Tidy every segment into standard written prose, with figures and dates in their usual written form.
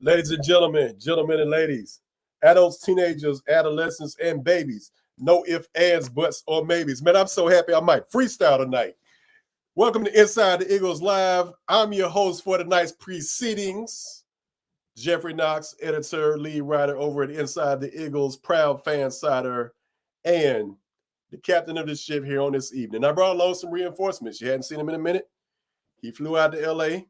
Ladies and gentlemen and ladies, adults, teenagers, adolescents, and babies. No ifs, ands, buts, or maybes. Man, I'm so happy I might freestyle tonight. Welcome to Inside the Iggles Live. I'm your host for tonight's proceedings, Jeffrey Knox, editor, lead writer over at Inside the Iggles, proud fan sider, and the captain of the ship here on this evening. I brought along some reinforcements. You hadn't seen him in a minute. He flew out to L.A.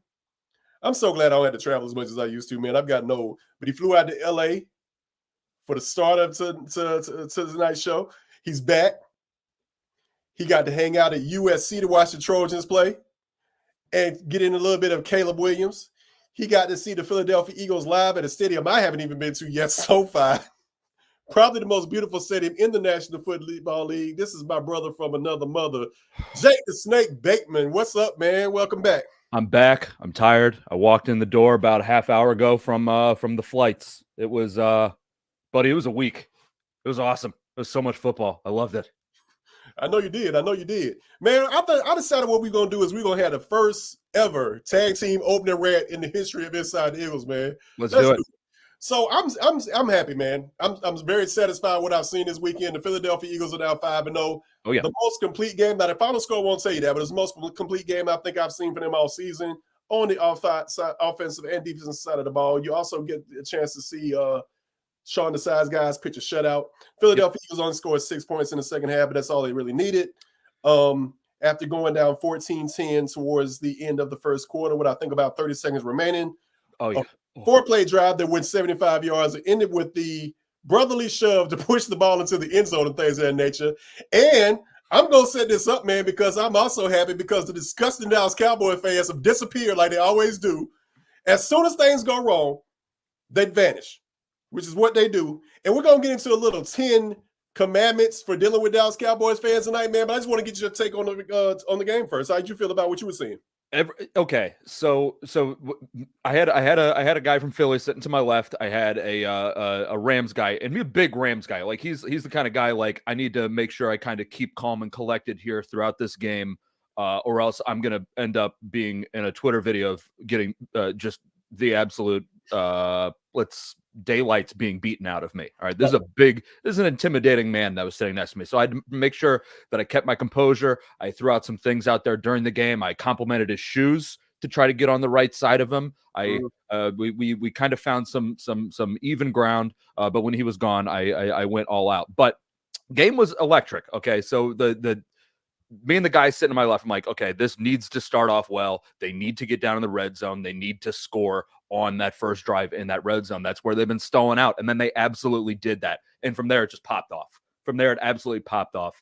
I'm so glad I don't have to travel as much as I used to, man. But he flew out to L.A. for the start of to tonight's show. He's back. He got to hang out at USC to watch the Trojans play and get in a little bit of Caleb Williams. He got to see the Philadelphia Eagles live at a stadium I haven't even been to yet so far. Probably the most beautiful stadium in the National Football League. This is my brother from another mother, Jake the Snake Bateman. What's up, man? Welcome back. I'm back. I'm tired. I walked in the door about a half hour ago from the flights. It was, buddy, it was a week. It was awesome. It was so much football. I loved it. I know you did. Man, I decided what we're going to do is we're going to have the first ever tag team opening rant in the history of Inside the Eagles, man. Let's do it. So I'm happy, man. I'm very satisfied with what I've seen this weekend. The Philadelphia Eagles are now 5-0. Oh yeah, the most complete game. Now the final score won't tell you that, but it's the most complete game I think I've seen from them all season on the offensive and defensive side of the ball. You also get a chance to see Sean Desai's guys pitch a shutout. Philadelphia Eagles only scored 6 points in the second half, but that's all they really needed. After going down 14-10 towards the end of the first quarter, with I think about 30 seconds remaining. Oh yeah. Four-play drive that went 75 yards and ended with the brotherly shove to push the ball into the end zone and things of that nature. And I'm going to set this up, man, because I'm also happy because the disgusting Dallas Cowboy fans have disappeared like they always do. As soon as things go wrong, they vanish, which is what they do. And we're going to get into a little 10 commandments for dealing with Dallas Cowboys fans tonight, man. But I just want to get your take on the game first. How did you feel about what you were seeing? Okay, so I had a guy from Philly sitting to my left. I had a Rams guy, and me a big Rams guy. Like he's the kind of guy like I need to make sure I kind of keep calm and collected here throughout this game, or else I'm gonna end up being in a Twitter video of getting just the absolute daylights being beaten out of me. All right, this is an intimidating man that was sitting next to me. So I had to make sure that I kept my composure. I threw out some things out there during the game. I complimented his shoes to try to get on the right side of him. We kind of found some even ground, but when he was gone, I went all out. But game was electric. Okay, so the me and the guy sitting to my left, I'm like, okay, this needs to start off well. They need to get down in the red zone. They need to score on that first drive in that red zone. That's where they've been stalling out. And then they absolutely did that. And from there, it just popped off. From there, it absolutely popped off.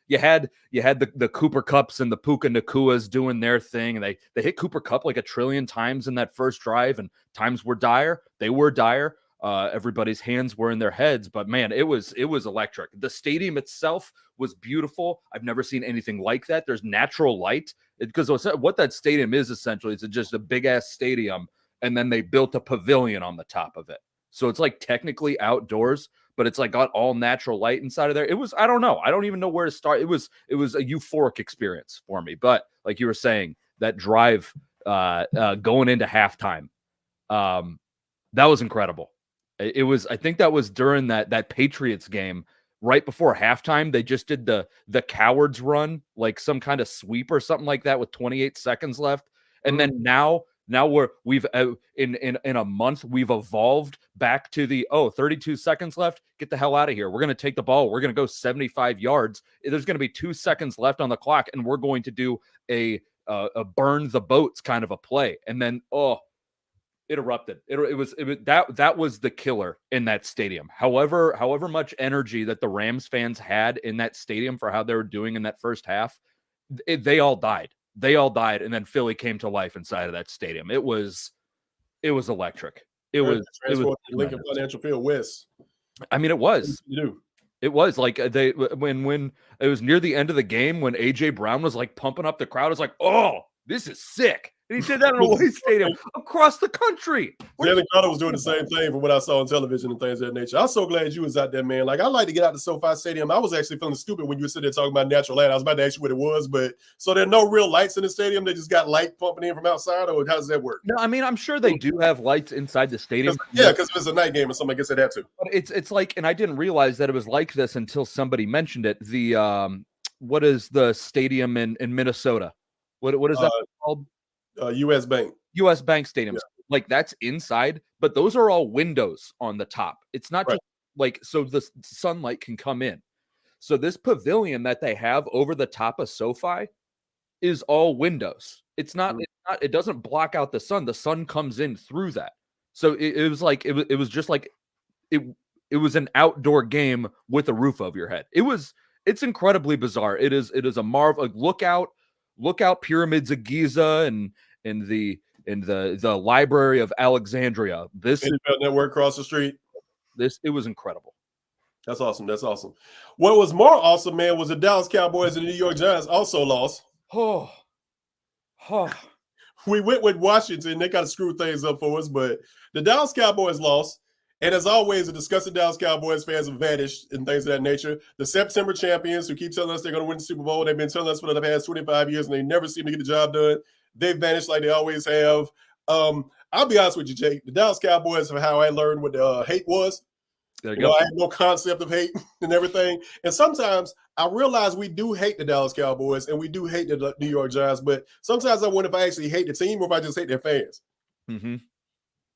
You had the Cooper Kupps and the Puka Nakuas doing their thing. And they hit Cooper Kupp like a trillion times in that first drive, and times were dire. They were dire. Everybody's hands were in their heads, but man, it was electric. The stadium itself was beautiful. I've never seen anything like that. There's natural light because what that stadium is essentially is just a big ass stadium, and then they built a pavilion on the top of it. So it's like technically outdoors, but it's like got all natural light inside of there. It was, I don't know. I don't even know where to start. It was a euphoric experience for me. But like you were saying, that drive going into halftime, that was incredible. It was, I think that was during that Patriots game right before halftime. They just did the cowards run, like some kind of sweep or something like that with 28 seconds left. And then now we've in a month, we've evolved back to the 32 seconds left. Get the hell out of here. We're going to take the ball. We're going to go 75 yards. There's going to be 2 seconds left on the clock, and we're going to do a burn the boats kind of a play. And then, it erupted. That was the killer in that stadium. However much energy that the Rams fans had in that stadium for how they were doing in that first half, they all died. And then Philly came to life inside of that stadium. It was electric. It was Lincoln Financial Field West. I mean, it was. You do. It was like when it was near the end of the game when AJ Brown was like pumping up the crowd. It's like, oh, this is sick. And he did that in a away stadium across the country. Jalen Carter was doing the same thing from what I saw on television and things of that nature. I'm so glad you was out there, man. Like, I like to get out to SoFi Stadium. I was actually feeling stupid when you were sitting there talking about natural light. I was about to ask you what it was, but so there are no real lights in the stadium. They just got light pumping in from outside, or how does that work? No, I mean, I'm sure they do have lights inside the stadium. Yeah, because if it's a night game or something, I guess they'd have to. But it's like, and I didn't realize that it was like this until somebody mentioned it. The what is the stadium in Minnesota? What is that called? U.S. Bank. U.S. Bank Stadium. Yeah. Like, that's inside, but those are all windows on the top. It's not just like, so the sunlight can come in. So this pavilion that they have over the top of SoFi is all windows. It's not, it doesn't block out the sun. The sun comes in through that. So it was like, it was just like, it was an outdoor game with a roof over your head. It's incredibly bizarre. It is a marvel. Look out pyramids of Giza and the Library of Alexandria. This network across the street. It was incredible. That's awesome. That's awesome. What was more awesome, man, was the Dallas Cowboys and the New York Giants also lost. We went with Washington. They kind of screwed things up for us, but the Dallas Cowboys lost. And as always, the disgusting Dallas Cowboys fans have vanished and things of that nature. The September champions who keep telling us they're going to win the Super Bowl, they've been telling us for the past 25 years, and they never seem to get the job done. They've vanished like they always have. I'll be honest with you, Jake. The Dallas Cowboys are how I learned what hate was. There you go. I had no concept of hate and everything. And sometimes I realize we do hate the Dallas Cowboys and we do hate the New York Giants, but sometimes I wonder if I actually hate the team or if I just hate their fans. Mm-hmm.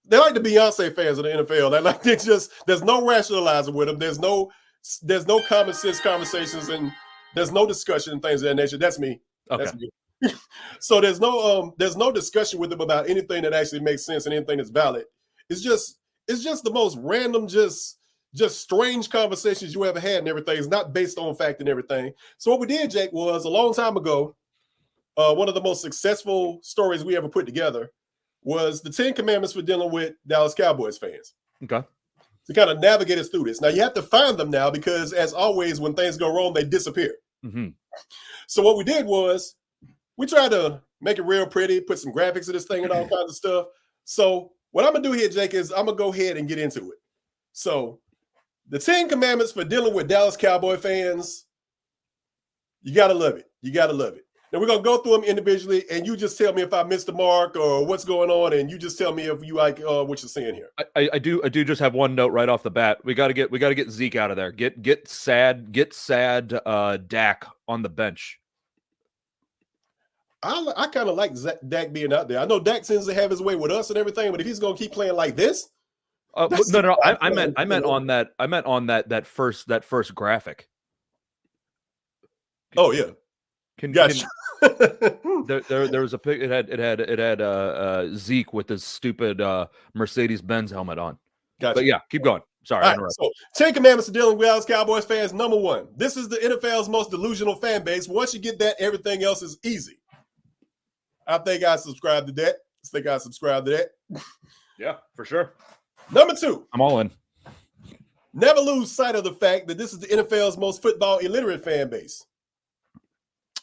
They're like the Beyonce fans of the NFL. They're like, there's no rationalizing with them. There's no common sense conversations and there's no discussion and things of that nature. That's me. Okay. That's me. So there's no discussion with them about anything that actually makes sense and anything that's valid. It's just the most random, just strange conversations you ever had and everything. It's not based on fact and everything. So what we did, Jake, was a long time ago, one of the most successful stories we ever put together was the 10 Commandments for dealing with Dallas Cowboys fans. Okay. To kind of navigate us through this. Now, you have to find them now because, as always, when things go wrong, they disappear. Mm-hmm. So what we did was we tried to make it real pretty, put some graphics of this thing and all kinds of stuff. So what I'm going to do here, Jake, is I'm going to go ahead and get into it. So the 10 Commandments for dealing with Dallas Cowboy fans, you got to love it. You got to love it. Now we're going to go through them individually, and you just tell me if I missed the mark or what's going on, and you just tell me if you like what you're seeing here. I do just have one note right off the bat. We got to get Zeke out of there. Get sad Dak on the bench. I kind of like Dak being out there. I know Dak tends to have his way with us and everything, but if he's going to keep playing like this, no. I meant on that first graphic. Oh yeah. Gotcha. There was a pic. It had Zeke with his stupid Mercedes-Benz helmet on. Gotcha. But yeah, keep going. Sorry. Right, so 10 Commandments to dealing with Dallas Cowboys fans. Number one, this is the NFL's most delusional fan base. Once you get that, everything else is easy. I think I subscribe to that. Yeah, for sure. Number two, I'm all in. Never lose sight of the fact that this is the NFL's most football illiterate fan base.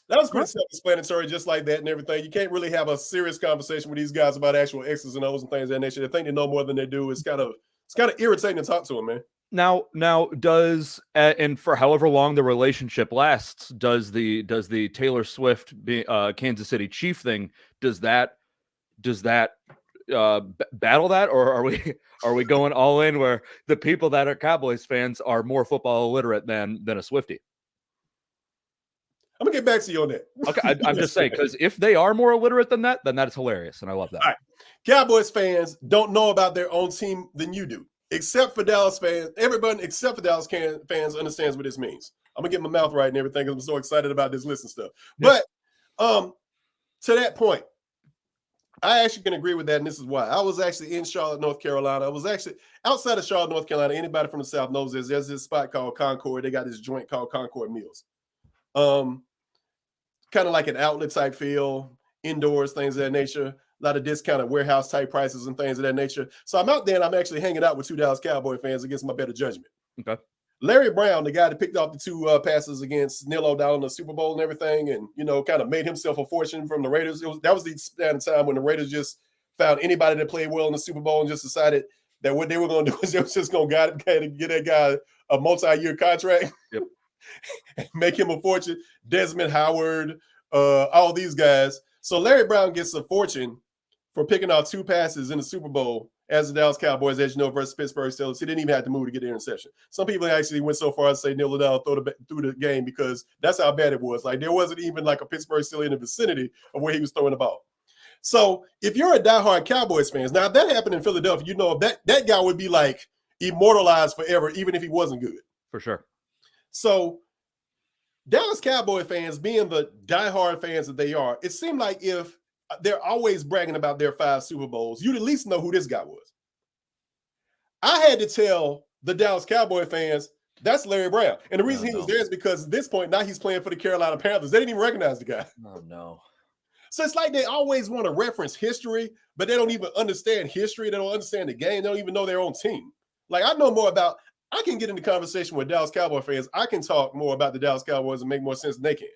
That was pretty self-explanatory, just like that and everything. You can't really have a serious conversation with these guys about actual X's and O's and things of that nature. They think they know more than they do. It's kind of irritating to talk to them, man. Now does and for however long the relationship lasts, does the Taylor Swift Kansas City Chief thing, does that battle that, or are we going all in where the people that are Cowboys fans are more football illiterate than a Swiftie? I'm gonna get back to you on that. Okay, I'm just saying, because if they are more illiterate than that, then that's hilarious, and I love that. All right. Cowboys fans don't know about their own team than you do, except for Dallas fans. Everybody except for Dallas fans understands what this means. I'm gonna get my mouth right and everything because I'm so excited about this list and stuff. Yeah. But to that point, I actually can agree with that, and this is why. I was actually in Charlotte, North Carolina. I was actually outside of Charlotte, North Carolina. Anybody from the South knows this. There's this spot called Concord. They got this joint called Concord Meals. Kind of like an outlet type feel, indoors, things of that nature. A lot of discounted warehouse type prices and things of that nature. So I'm out there and I'm actually hanging out with two Dallas Cowboy fans against my better judgment. Okay. Larry Brown, the guy that picked off the 2 passes against Nilo down in the Super Bowl and everything, and kind of made himself a fortune from the Raiders. That was the span of time when the Raiders just found anybody that played well in the Super Bowl and just decided that what they were going to do is they were just going to get that guy a multi-year contract, yep, and make him a fortune. Desmond Howard, all these guys. So Larry Brown gets a fortune for picking off 2 passes in the Super Bowl as the Dallas Cowboys, as you know, versus Pittsburgh Steelers. He didn't even have to move to get the interception. Some people actually went so far as to say Neil Liddell threw the game because that's how bad it was. Like, there wasn't even like a Pittsburgh Steeler in the vicinity of where he was throwing the ball. So if you're a diehard Cowboys fan, now if that happened in Philadelphia, that guy would be like immortalized forever, even if he wasn't good. For sure. So Dallas Cowboy fans, being the diehard fans that they are, it seemed like if they're always bragging about their 5 Super Bowls, you'd at least know who this guy was. I had to tell the Dallas Cowboy fans, that's Larry Brown. And the reason he was there is because at this point, now he's playing for the Carolina Panthers. They didn't even recognize the guy. Oh, no. So it's like they always want to reference history, but they don't even understand history. They don't understand the game. They don't even know their own team. Like, I know more about, I can get into conversation with Dallas Cowboy fans. I can talk more about the Dallas Cowboys and make more sense than they can.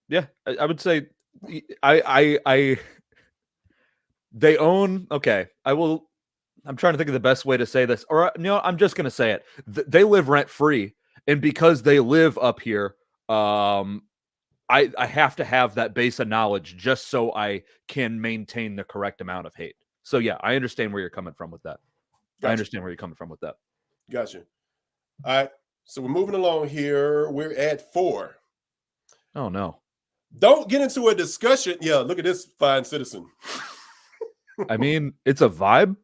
Yeah, I would say they own, okay, I'm trying to think of the best way to say this, or I'm just going to say it. They live rent free. And because they live up here, I have to have that base of knowledge just so I can maintain the correct amount of hate. So yeah, I understand where you're coming from with that. Gotcha. I understand where you're coming from with that. Gotcha. All right. So we're moving along here. We're at 4. Oh no. Don't get into a discussion. Yeah, look at this fine citizen. I mean, it's a vibe.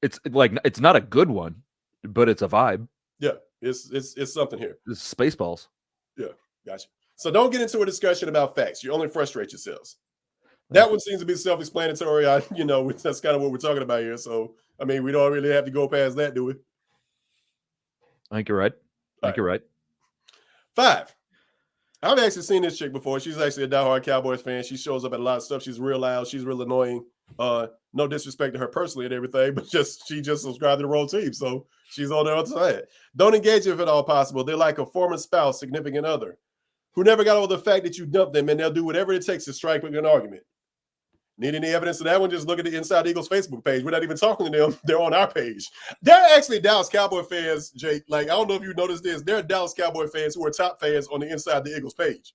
It's like, it's not a good one, but it's a vibe. Yeah, it's something here. It's Spaceballs. Yeah, gotcha. So don't get into a discussion about facts. You only frustrate yourselves. That one seems to be self-explanatory. That's kind of what we're talking about here. So, I mean, we don't really have to go past that, do we? I think you're right. You're right. 5. I've actually seen this chick before. She's actually a diehard Cowboys fan. She shows up at a lot of stuff. She's real loud. She's real annoying. No disrespect to her personally and everything, but she just subscribed to the wrong team. So she's on the other side. Don't engage if at all possible. They're like a former spouse, significant other, who never got over the fact that you dumped them, and they'll do whatever it takes to strike with an argument. Need any evidence of that one? Just look at the Inside Eagles Facebook page. We're not even talking to them. They're on our page. They're actually Dallas Cowboy fans, Jake. Like, I don't know if you noticed this. There are Dallas Cowboy fans who are top fans on the Inside the Eagles page.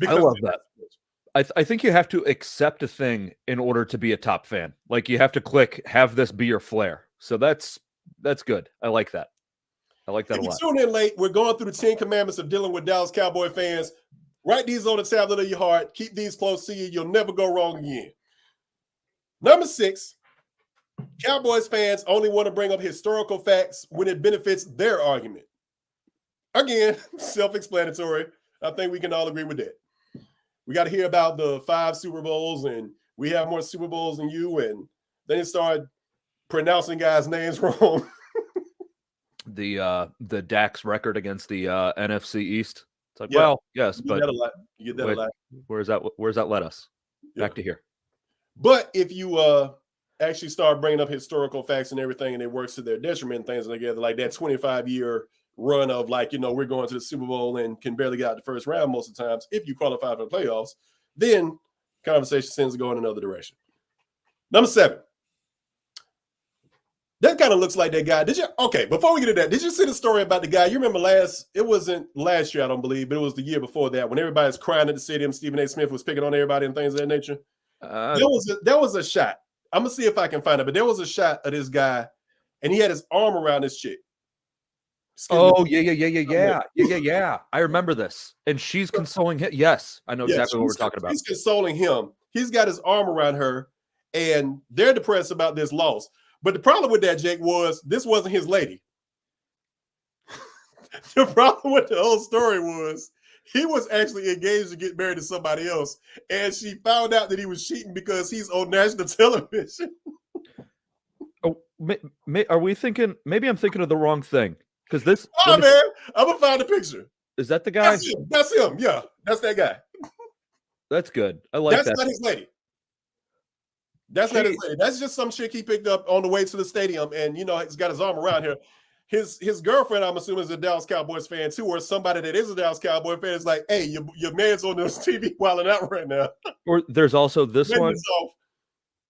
I love that. I think you have to accept a thing in order to be a top fan. Like, you have to click, have this be your flair. So that's good. I like that. I like that a lot. If you tune in late, we're going through the 10 commandments of dealing with Dallas Cowboy fans. Write these on the tablet of your heart. Keep these close to you. You'll never go wrong again. Number 6, Cowboys fans only want to bring up historical facts when it benefits their argument. Again, self-explanatory. I think we can all agree with that. We got to hear about the 5 Super Bowls, and we have more Super Bowls than you, and then it started pronouncing guys' names wrong. The Dax record against the NFC East. It's like, yeah. Well, yes, but you get that a lot. Where's that led us? Yeah. Back to here. But if you actually start bringing up historical facts and everything, and it works to their detriment and things together, like that 25-year run of we're going to the Super Bowl and can barely get out the first round most of the times, if you qualify for the playoffs, then conversation tends to go in another direction. Number 7. That kind of looks like that guy. Before we get to that, did you see the story about the guy? You remember it wasn't last year, I don't believe, but it was the year before that, when everybody's crying at the stadium, Stephen A. Smith was picking on everybody and things of that nature. There was a shot. I'm gonna see if I can find it, but there was a shot of this guy, and he had his arm around this chick. Yeah. I remember this, and she's consoling him. Yes, I know exactly what we're talking about. He's consoling him. He's got his arm around her, and they're depressed about this loss. But the problem with that, Jake, was this wasn't his lady. The problem with the whole story was he was actually engaged to get married to somebody else, and she found out that he was cheating because he's on national television. Oh, are we thinking? Maybe I'm thinking of the wrong thing. Because this. Oh man, I'm gonna find the picture. Is that the guy? That's him. Yeah, that's that guy. That's good. I like that. That's not his lady. That's not his lady. That's just some chick he picked up on the way to the stadium, and he's got his arm around her. his girlfriend, I'm assuming, is a Dallas Cowboys fan too, or somebody that is a Dallas Cowboy fan is like, hey, your man's on this TV wilding out right now. Or there's also this one.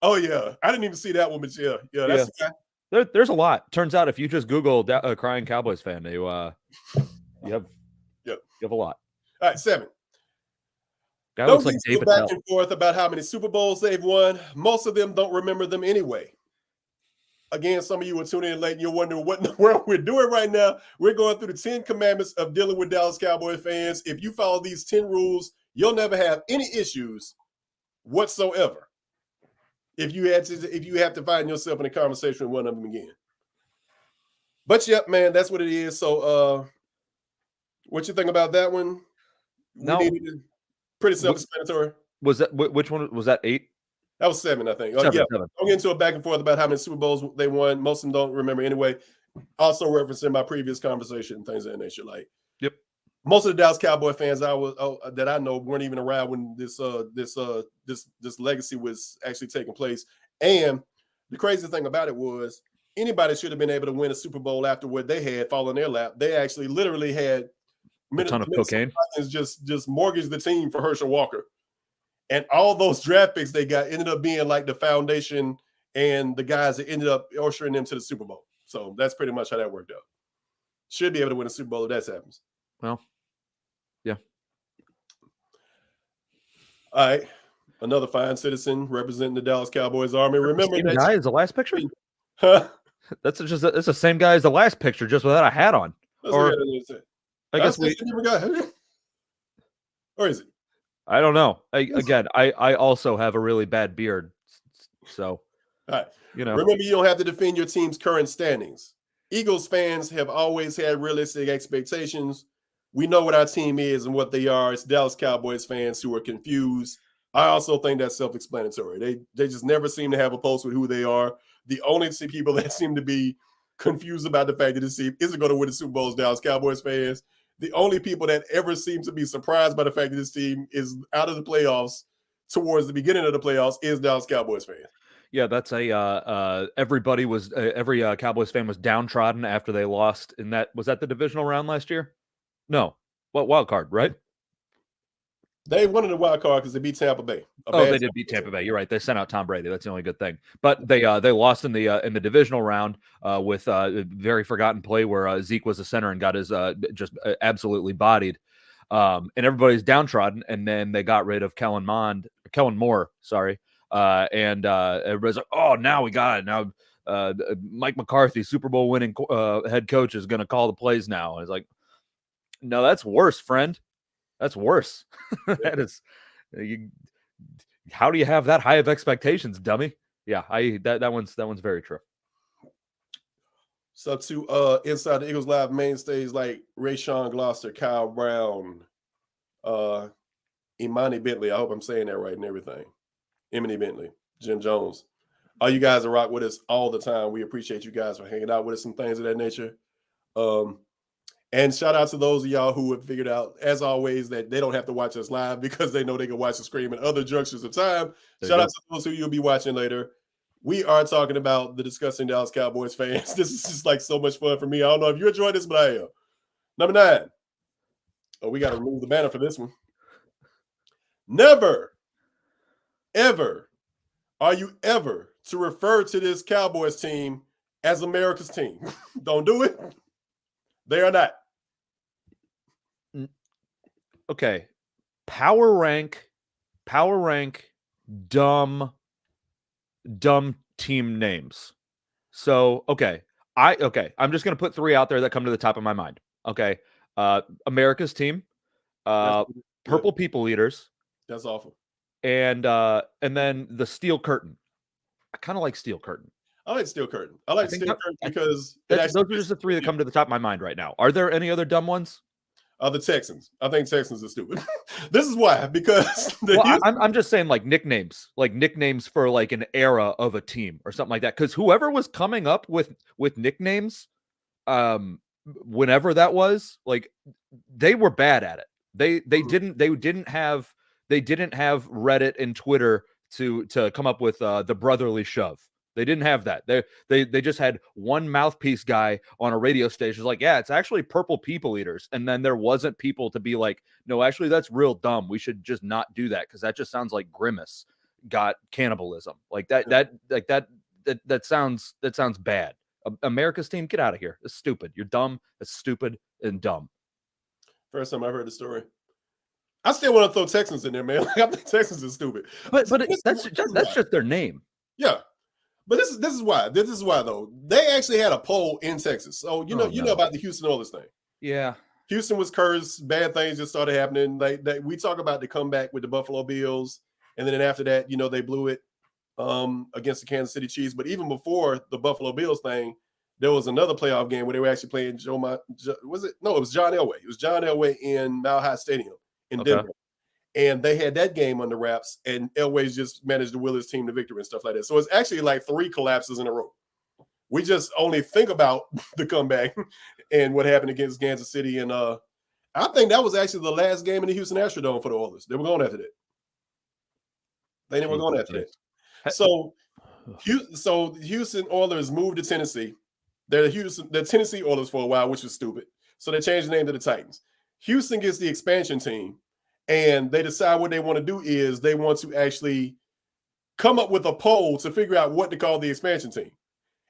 Oh yeah, I didn't even see that one, but yeah, that's the guy. There's a lot. Turns out if you just Google crying Cowboys fan, you have a lot. All right, 7. Guy looks like Dave back and forth about how many Super Bowls they've won. Most of them don't remember them anyway. Again, some of you are tuning in late and you're wondering what in the world we're doing right now. We're going through the 10 commandments of dealing with Dallas Cowboy fans. If you follow these 10 rules, you'll never have any issues whatsoever. If you have to find yourself in a conversation with one of them again. But yep, man, that's what it is. So what you think about that one? Pretty self-explanatory. Was that which one was that? 8? That was 7, I think. 7. I'll get into a back and forth about how many Super Bowls they won. Most of them don't remember anyway. Also referencing my previous conversation and things of that nature. Like, yep. Most of the Dallas Cowboy fans that I know weren't even around when this legacy was actually taking place. And the crazy thing about it was anybody should have been able to win a Super Bowl after what they had fall in their lap. They actually literally had a ton of cocaine. Just mortgaged the team for Herschel Walker. And all those draft picks they got ended up being like the foundation and the guys that ended up ushering them to the Super Bowl. So that's pretty much how that worked out. Should be able to win a Super Bowl if that happens. Well, yeah. All right. Another fine citizen representing the Dallas Cowboys Army. Remember that guy is the last picture? Huh? It's the same guy as the last picture, just without a hat on. Or I guess we or is it? I don't know. I also have a really bad beard. So, all right. Remember, you don't have to defend your team's current standings. Eagles fans have always had realistic expectations. We know what our team is and what they are. It's Dallas Cowboys fans who are confused. I also think that's self-explanatory. They just never seem to have a pulse with who they are. The only people that seem to be confused about the fact that this team isn't going to win the Super Bowl is Dallas Cowboys fans. The only people that ever seem to be surprised by the fact that this team is out of the playoffs towards the beginning of the playoffs is Dallas Cowboys fans. Yeah, that's every Cowboys fan was downtrodden after they lost in that. Was that the divisional round last year? No. What wild card, right? They won in the wild card because they beat Tampa Bay. They did beat Tampa Bay. You're right. They sent out Tom Brady. That's the only good thing. But they lost in the divisional round with a very forgotten play where Zeke was the center and got his just absolutely bodied. And everybody's downtrodden. And then they got rid of Kellen Moore. Sorry. And everybody's like, oh, now we got it. Now Mike McCarthy, Super Bowl winning head coach, is going to call the plays now. And it's like, no, that's worse, friend. That's worse. That is, how do you have that high of expectations, dummy? Yeah, that one's very true. So to inside the Eagles Live mainstays like Rayshawn Gloucester, Kyle Brown, Imani Bentley. I hope I'm saying that right and everything. Emily Bentley, Jim Jones. All you guys that rock with us all the time. We appreciate you guys for hanging out with us and things of that nature. And shout out to those of y'all who have figured out, as always, that they don't have to watch us live because they know they can watch the stream at other junctures of time. Shout out to those who you'll be watching later. We are talking about the Disgusting Dallas Cowboys fans. This is just like so much fun for me. I don't know if you enjoyed this, but I am. Number 9. Oh, we got to remove the banner for this one. Never, ever are you ever to refer to this Cowboys team as America's team. Don't do it. They are not. Okay. Power rank dumb team names. So, okay. I'm just going to put 3 out there that come to the top of my mind. Okay. America's team, Purple People Eaters. That's awful. And then the Steel Curtain. I kind of like Steel Curtain. I like Steel Curtain. I like Steel Curtain because those are just the 3 that come to the top of my mind right now. Are there any other dumb ones? The Texans. I think Texans are stupid. This is why, because I'm just saying like nicknames for like an era of a team or something like that. Because whoever was coming up with nicknames, whenever that was, like they were bad at it. They didn't have Reddit and Twitter to come up with the brotherly shove. They didn't have that. They just had one mouthpiece guy on a radio station. Like, yeah, it's actually purple people eaters. And then there wasn't people to be like, no, actually, that's real dumb. We should just not do that because that just sounds like Grimace got cannibalism. Like that sounds bad. America's team, get out of here. It's stupid. You're dumb. It's stupid and dumb. First time I heard the story. I still want to throw Texans in there, man. Like, I think Texans is stupid. But that's just their name. Yeah. But this is why. This is why though. They actually had a poll in Texas. So you know about the Houston Oilers thing. Yeah. Houston was cursed. Bad things just started happening. We talk about the comeback with the Buffalo Bills, and then after that, they blew it against the Kansas City Chiefs. But even before the Buffalo Bills thing, there was another playoff game where they were actually playing it was John Elway. It was John Elway in Mile High Stadium in Denver. And they had that game under wraps, and Elway's just managed to will his team to victory and stuff like that. So it's actually like 3 collapses in a row. We just only think about the comeback and what happened against Kansas City. And I think that was actually the last game in the Houston Astrodome for the Oilers. They were going after that. They never going after that. So Houston Oilers moved to Tennessee. They're the Tennessee Oilers for a while, which was stupid. So they changed the name to the Titans. Houston gets the expansion team. And they decide what they want to do is they want to actually come up with a poll to figure out what to call the expansion team.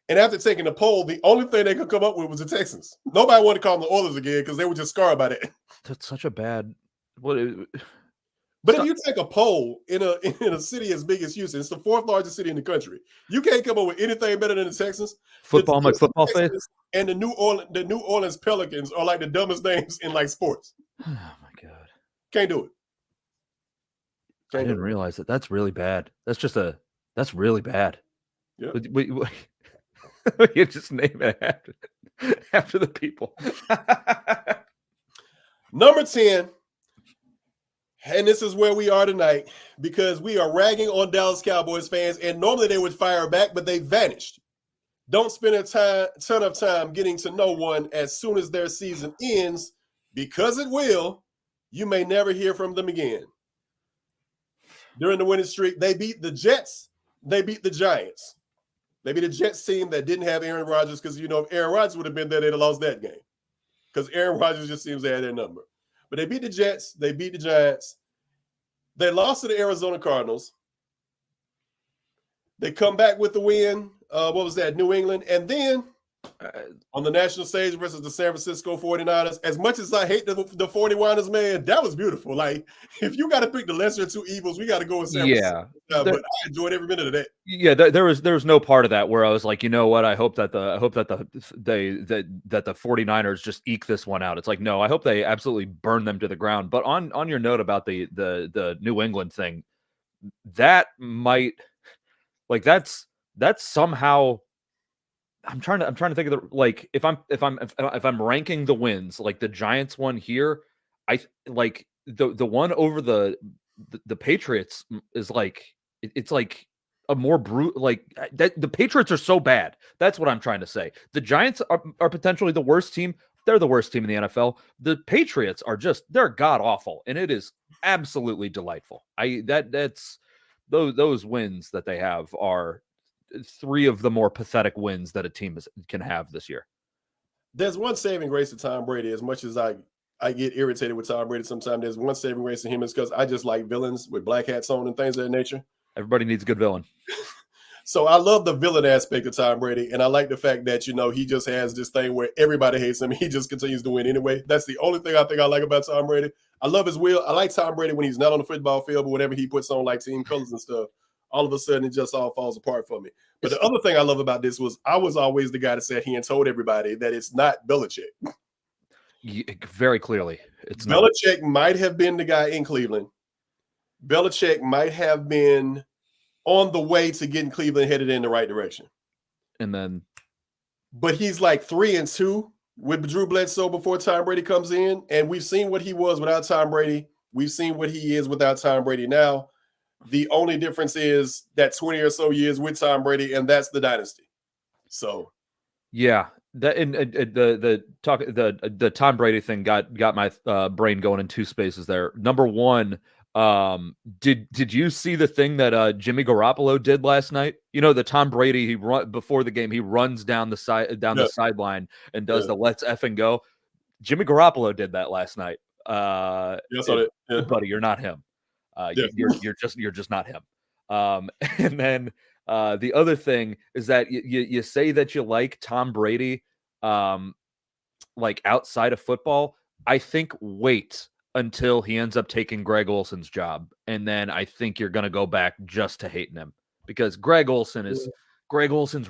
And after taking the poll, the only thing they could come up with was the Texans. Nobody wanted to call them the Oilers again because they were just scarred by that. That's such a bad. But if you take a poll in a city as big as Houston, it's the 4th largest city in the country. You can't come up with anything better than the Texans. Football, my football face. And the New Orleans Pelicans are like the dumbest names in like sports. Oh my God. Can't do it. I didn't realize that. That's really bad. That's really bad. Yeah. You just name it after the people. Number 10. And this is where we are tonight because we are ragging on Dallas Cowboys fans, and normally they would fire back, but they vanished. Don't spend a ton of time getting to know one as soon as their season ends, because it will. You may never hear from them again. During the winning streak, they beat the Jets. They beat the Giants. They beat a Jets team that didn't have Aaron Rodgers because, if Aaron Rodgers would have been there, they'd have lost that game because Aaron Rodgers just seems to have their number. But they beat the Jets. They beat the Giants. They lost to the Arizona Cardinals. They come back with the win. What was that? New England. And then on the national stage versus the San Francisco 49ers, as much as I hate the 49ers, man, that was beautiful. Like, if you got to pick the lesser of two evils, we got to go with San Francisco. But I enjoyed every minute of that. Yeah, there was no part of that where I was like, you know what? I hope that the 49ers just eke this one out. It's like, no, I hope they absolutely burn them to the ground. But on your note about the New England thing, that might that's somehow. I'm trying to think of if I'm ranking the wins, like the Giants one here, I like the one over the Patriots is like it's like a more that the Patriots are so bad. That's what I'm trying to say. The Giants are potentially the worst team. They're the worst team in the NFL. The Patriots are they're god awful, and it is absolutely delightful. That's those wins that they have are 3 of the more pathetic wins that a team can have this year. There's one saving grace to Tom Brady. As much as I get irritated with Tom Brady sometimes, there's one saving grace to him is because I just like villains with black hats on and things of that nature. Everybody needs a good villain. So I love the villain aspect of Tom Brady, and I like the fact that, he just has this thing where everybody hates him. He just continues to win anyway. That's the only thing I think I like about Tom Brady. I love his will. I like Tom Brady when he's not on the football field, but whenever he puts on like team colors and stuff, all of a sudden it just all falls apart for me. But the other thing I love about this was I was always the guy that sat here and told everybody that it's not Belichick. Very clearly, it's Belichick might have been the guy in Cleveland. Belichick might have been on the way to getting Cleveland headed in the right direction. But he's like 3-2 with Drew Bledsoe before Tom Brady comes in. And we've seen what he was without Tom Brady. We've seen what he is without Tom Brady now. The only difference is that 20 or so years with Tom Brady, and that's the dynasty. So, yeah, that and the Tom Brady thing got my brain going in 2 spaces there. Number one, Did you see the thing that Jimmy Garoppolo did last night? You know, the Tom Brady, before the game, he runs down the sideline and does the let's effing go. Jimmy Garoppolo did that last night. Buddy, you're not him. You're just not him. And then the other thing is that you say that you like Tom Brady, like outside of football. I think wait until he ends up taking Greg Olson's job, and then I think you're going to go back just to hating him, because Greg Olson's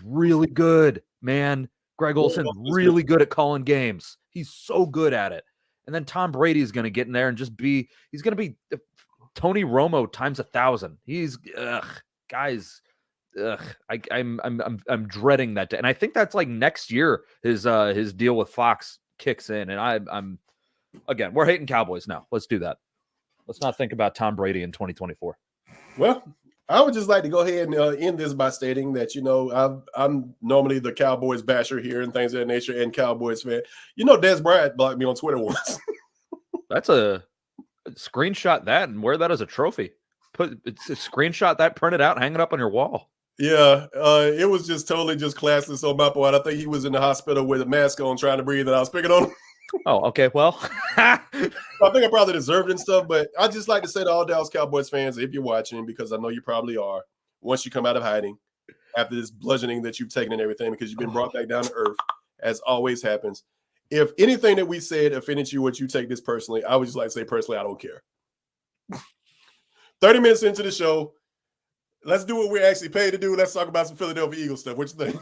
really good, man. Greg Olson's really good at calling games. He's so good at it. And then Tom Brady is going to get in there and he's going to be Tony Romo times 1,000. Guys. I'm dreading that day. And I think that's like next year his deal with Fox kicks in, and I'm again, we're hating Cowboys now. Let's do that. Let's not think about Tom Brady in 2024. Well, I would just like to go ahead and end this by stating that, I'm normally the Cowboys basher here and things of that nature, and Cowboys fan. Des Bryant blocked me on Twitter once. That's a screenshot that and wear that as a trophy. It's a screenshot that, print it out, hang it up on your wall. Yeah, it was just totally just classless on my part. I think he was in the hospital with a mask on trying to breathe, and I was picking on him. Oh, okay. Well, I think I probably deserved it and stuff, but I just like to say to all Dallas Cowboys fans, if you're watching, because I know you probably are, once you come out of hiding after this bludgeoning that you've taken and everything, because you've been brought back down to earth, as always happens. If anything that we said offended you, what you take this personally, I would just like to say personally, I don't care. 30 minutes into the show, let's do what we're actually paid to do. Let's talk about some Philadelphia Eagles stuff. What you think?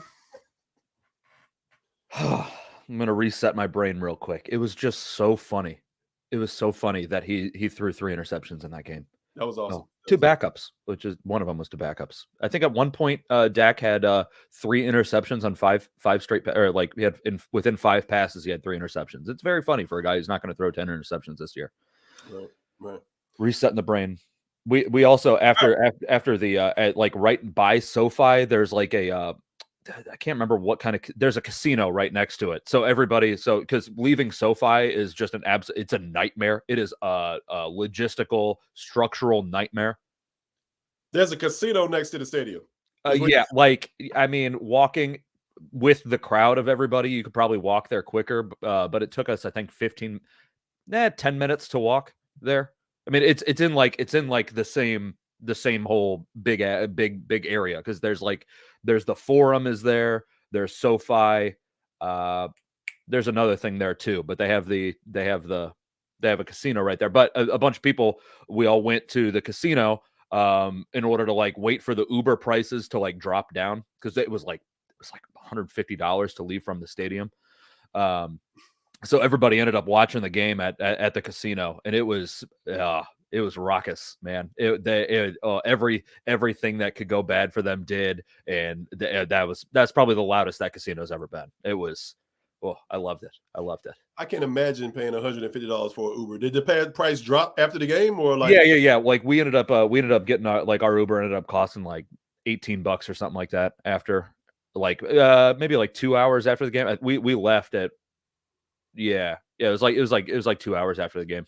I'm going to reset my brain real quick. It was just so funny. It was so funny that he threw 3 interceptions in that game. That was awesome. 2 backups, which is one of them was 2 backups. I think at one point Dak had 3 interceptions on five straight, or like he had within 5 passes, he had 3 interceptions. It's very funny for a guy who's not going to throw 10 interceptions this year. Right. Resetting the brain. We also after the like right by SoFi, there's like a I can't remember what kind of, there's a casino right next to it. So because leaving SoFi is just it's a nightmare. It is a logistical, structural nightmare. There's a casino next to the stadium. Walking with the crowd of everybody, you could probably walk there quicker. But it took us, I think, 10 minutes to walk there. I mean, it's in the same whole big area, because there's the Forum is there, there's SoFi, there's another thing there too, but they have a casino right there. But a bunch of people, we all went to the casino in order to wait for the Uber prices to drop down, because it was like $150 to leave from the stadium. So everybody ended up watching the game at the casino, and it was raucous, man. Everything that could go bad for them did, and that's probably the loudest that casino's ever been. It was, I loved it. I can't imagine paying $150 for an Uber. Did the price drop after the game, or Yeah. We ended up getting our Uber ended up costing $18 or something like that after maybe 2 hours after the game. We left at it was like 2 hours after the game.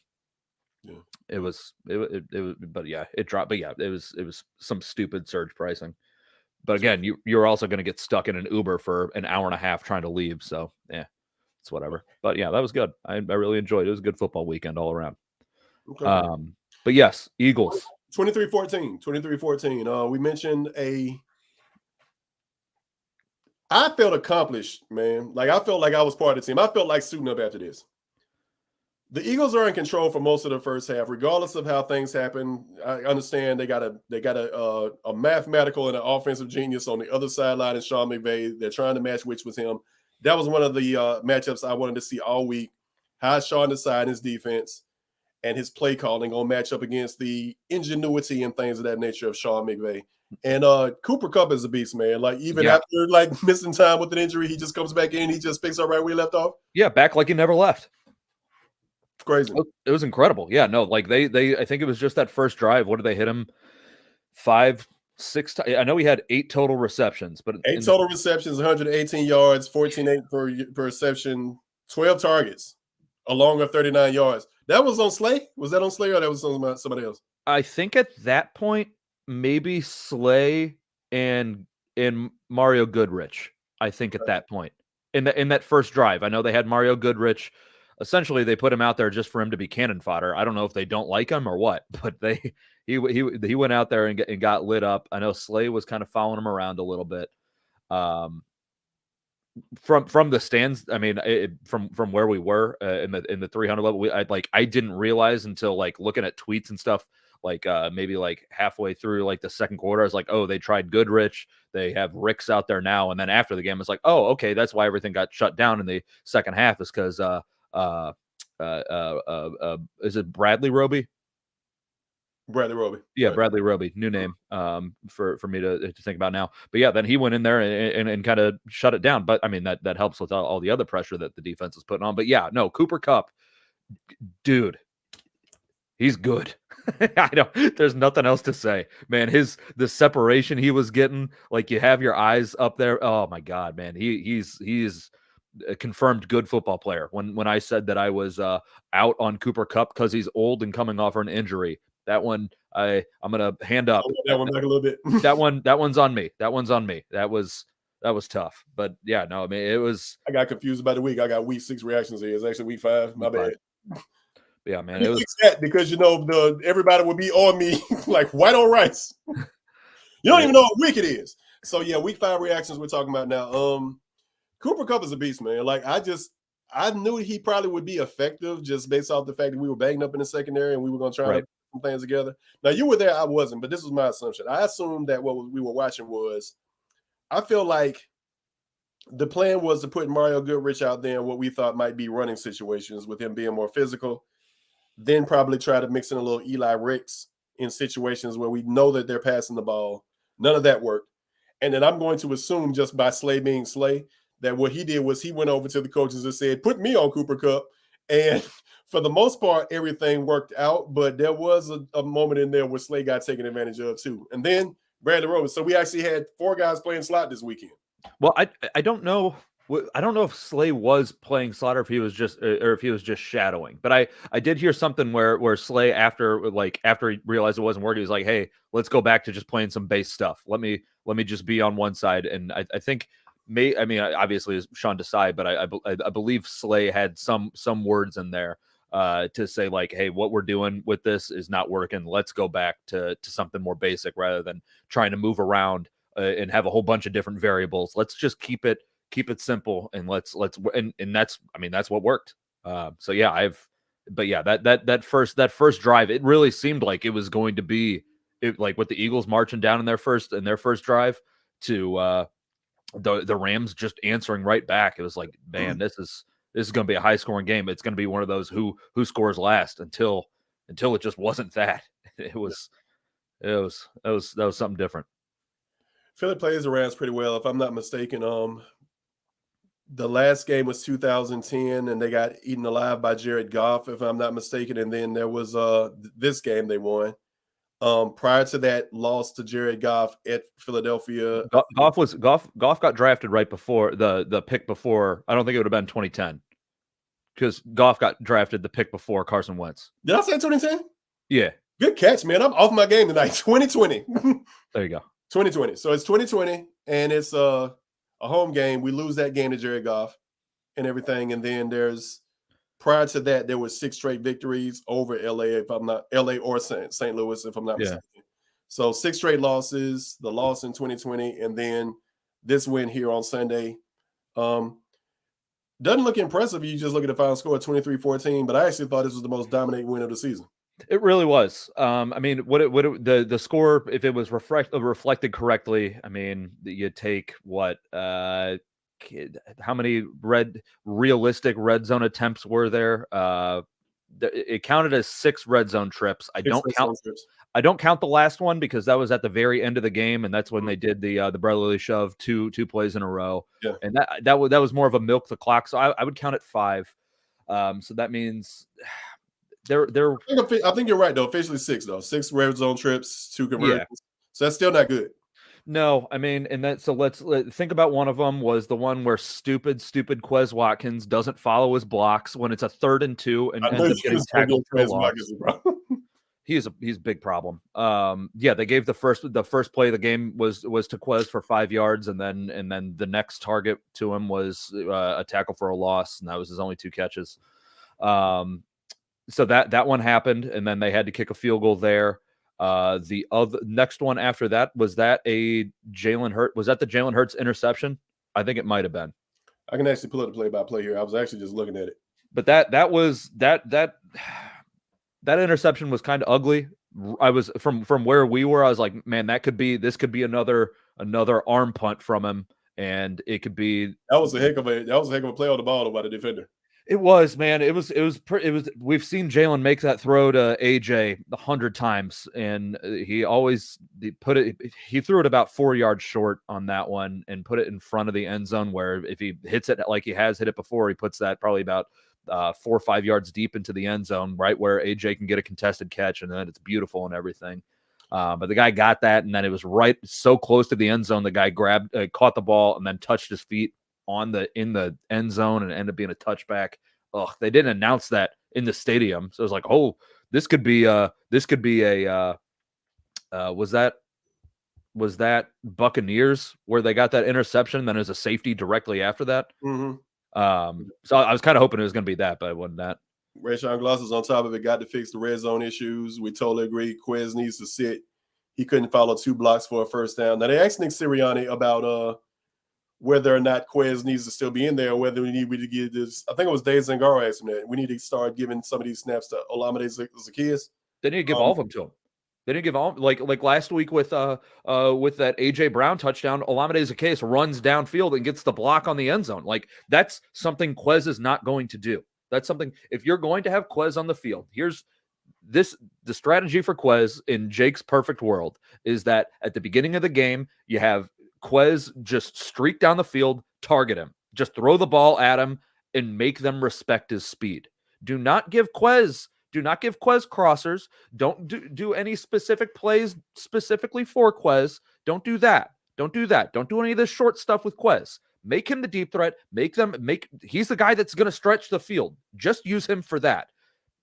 Yeah. It was, but yeah, it dropped. But yeah, it was some stupid surge pricing. But again, you're also going to get stuck in an Uber for an hour and a half trying to leave. So yeah, it's whatever. But yeah, that was good. I really enjoyed it. It was a good football weekend all around. Okay. But yes, Eagles 23-14. We mentioned I felt accomplished, man. I felt like I was part of the team. I felt like suiting up after this. The Eagles are in control for most of the first half, regardless of how things happen. I understand they got a mathematical and an offensive genius on the other sideline in Sean McVay. They're trying to match which was him. That was one of the matchups I wanted to see all week. How Sean decided his defense and his play calling on match up against the ingenuity and things of that nature of Sean McVay. And Cooper Kupp is a beast, man. After missing time with an injury, he just comes back in. He just picks up right where he left off. Yeah, back like he never left. Crazy. It was incredible. Yeah, no, they I think it was just that first drive. What did they hit him? 5, 6 times. I know he had 8 total receptions, but 8 total receptions, 118 yards, 14.8 per reception, 12 targets, along with 39 yards. That was on Slay? Was that on Slay, or that was on somebody else? I think at that point, maybe Slay and Mario Goodrich. I think at that point in that first drive, I know they had Mario Goodrich. Essentially, they put him out there just for him to be cannon fodder. I don't know if they don't like him or what, but he went out there and got lit up. I know Slay was kind of following him around a little bit. From the stands, I mean, from where we were in the 300 level, I didn't realize until like looking at tweets and stuff, like maybe like halfway through like the second quarter, I was like, oh, they tried Goodrich, they have Ricks out there now, and then after the game, it's like, oh, okay, that's why everything got shut down in the second half is because is it Bradley Roby? Bradley Roby. Yeah, Bradley Roby, new name for me to think about now. But yeah, then he went in there and kind of shut it down. But I mean, that helps with all the other pressure that the defense is putting on. But yeah, no, Cooper Kupp, dude, he's good. I don't. There's nothing else to say, man. The separation he was getting, like you have your eyes up there. Oh my God, man, he's a confirmed good football player. When I said that I was out on Cooper Kupp because he's old and coming off an injury. That one, I'm gonna hand up. That one back a little bit. that one's on me. That one's on me. That was tough. But yeah, no, I mean it was. I got confused by the week. I got week 6 reactions here. It's actually week 5. My bad. Yeah, man. It was that because everybody would be on me like white on rice. You don't even know what week it is. So yeah, week 5 reactions we're talking about now. Cooper Kupp is a beast, man. Like I knew he probably would be effective just based off the fact that we were banged up in the secondary and we were going to try to put plans together. Now you were there, I wasn't, but this was my assumption. I assumed that what we were watching was, I feel like the plan was to put Mario Goodrich out there in what we thought might be running situations with him being more physical, then probably try to mix in a little Eli Ricks in situations where we know that they're passing the ball. None of that worked. And then I'm going to assume just by Slay being Slay, that what he did was he went over to the coaches and said, put me on Cooper Kupp. And for the most part, everything worked out. But there was a moment in there where Slay got taken advantage of too. And then Bradley Roby. So we actually had 4 guys playing slot this weekend. Well, I don't know. I don't know if Slay was playing slot or if he was just shadowing. But I did hear something where Slay after he realized it wasn't working, he was like, hey, let's go back to just playing some base stuff. Let me just be on one side. And I think obviously it's Sean Desai, but I believe Slay had some words in there to say like, hey, what we're doing with this is not working. Let's go back to something more basic rather than trying to move around and have a whole bunch of different variables. Let's just keep it simple and let's that's what worked. So yeah, that first drive, it really seemed like it was going to be like with the Eagles marching down in their first drive to the Rams just answering right back. It was like, man, this is going to be a high scoring game. It's going to be one of those who scores last until it just wasn't that. That was something different. Philly plays the Rams pretty well, if I'm not mistaken. The last game was 2010, and they got eaten alive by Jared Goff, if I'm not mistaken. And then there was this game they won. Prior to that, lost to Jared Goff at Philadelphia. Goff got drafted right before the pick before. I don't think it would have been 2010 because Goff got drafted the pick before Carson Wentz. Did I say 2010? Yeah. Good catch, man. I'm off my game tonight. 2020. There you go. 2020. So it's 2020, and it's a home game. We lose that game to Jared Goff and everything. And then prior to that, there was 6 straight victories over LA, LA or St. Louis, if I'm not mistaken. So 6 straight losses, the loss in 2020, and then this win here on Sunday. Doesn't look impressive. You just look at the final score, 23-14, but I actually thought this was the most dominating win of the season. It really was. The score, if it was reflected correctly, I mean, you take how many realistic red zone attempts were there? It counted as 6 red zone trips. I don't count the last one because that was at the very end of the game, and that's when they did the brotherly shove two plays in a row. Yeah. And that was more of a milk the clock. So I would count it 5. So that means. I think you're right though. Officially 6 though. 6 red zone trips, 2 conversions. Yeah. So that's still not good. No, I mean, let's think about one of them was the one where stupid Quez Watkins doesn't follow his blocks when it's a 3rd and 2 and ends up getting tackled for a loss. He's a big problem. Yeah, they gave the first play of the game was to Quez for 5 yards, and then the next target to him was a tackle for a loss, and that was his only 2 catches. So that one happened, and then they had to kick a field goal there. The other next one after that was that a Jalen Hurts was that the Jalen Hurts interception? I think it might have been. I can actually pull up the play-by-play here. I was actually just looking at it. But that interception was kind of ugly. I was from where we were. I was like, man, this could be another arm punt from him, and it could be. That was a heck of a play on the ball by the defender. It was, man. It was. We've seen Jalen make that throw to AJ 100 times, and he threw it about 4 yards short on that one, and put it in front of the end zone. Where if he hits it like he has hit it before, he puts that probably about 4 or 5 yards deep into the end zone, right where AJ can get a contested catch, and then it's beautiful and everything. But the guy got that, and then it was right so close to the end zone. The guy caught the ball, and then touched his feet in the end zone, and ended up being a touchback. Ugh, they didn't announce that in the stadium, so it was like, oh, this could be a was that Buccaneers where they got that interception? Then there's a safety directly after that. Mm-hmm. So I was kind of hoping it was going to be that, but it wasn't that. Rashawn Glosses on top of it, got to fix the red zone issues. We totally agree. Quez needs to sit. He couldn't follow 2 blocks for a first down. Now they asked Nick Sirianni about whether or not Quez needs to still be in there, or whether we need to give this. I think it was Dave Zangaro asked him that. We need to start giving some of these snaps to Olamide Zaccheaus. They need to give all of them to him. They didn't give all like last week with that AJ Brown touchdown. Olamide Zaccheaus runs downfield and gets the block on the end zone. Like, that's something Quez is not going to do. That's something, if you're going to have Quez on the field, the strategy for Quez in Jake's perfect world is that at the beginning of the game, you have Quez just streak down the field, target him, just throw the ball at him, and make them respect his speed. Do not give Quez crossers. Don't do any specific plays specifically for Quez. Don't do that. Don't do any of this short stuff with Quez. Make him the deep threat. He's the guy that's going to stretch the field. Just use him for that.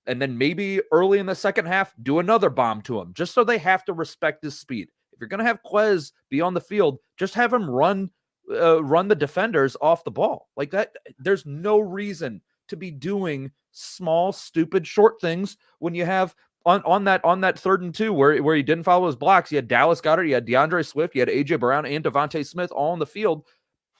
And then maybe early in the second half, do another bomb to him, just so they have to respect his speed. If you're going to have Quez be on the field, just have him run the defenders off the ball like that. There's no reason to be doing small, stupid, short things when you have on that 3rd and 2 where he didn't follow his blocks. You had Dallas Goedert, you had DeAndre Swift, you had AJ Brown and Devontae Smith all on the field,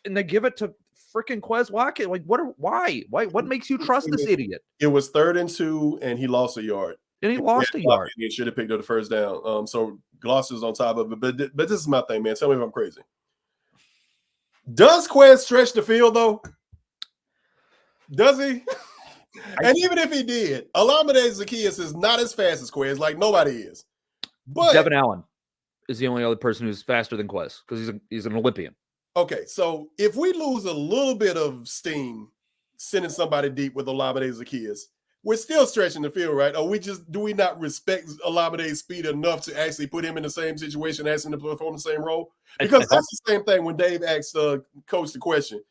and they give it to freaking Quez Watkins. Like, why? What makes you trust this idiot? It was 3rd and 2, and he lost a yard. And he lost a yard. He should have picked up the first down. So Gloss is on top of it. But this is my thing, man. Tell me if I'm crazy. Does Quez stretch the field, though? Does he? And even if he did, Olamide Zaccheaus is not as fast as Quez. Like, nobody is. But Devin Allen is the only other person who's faster than Quez because he's an Olympian. Okay, so if we lose a little bit of steam sending somebody deep with Olamide Zaccheaus, we're still stretching the field, right? Or do we not respect Olamide's speed enough to actually put him in the same situation, ask him to perform the same role? Because that's the same thing when Dave asked Coach the question.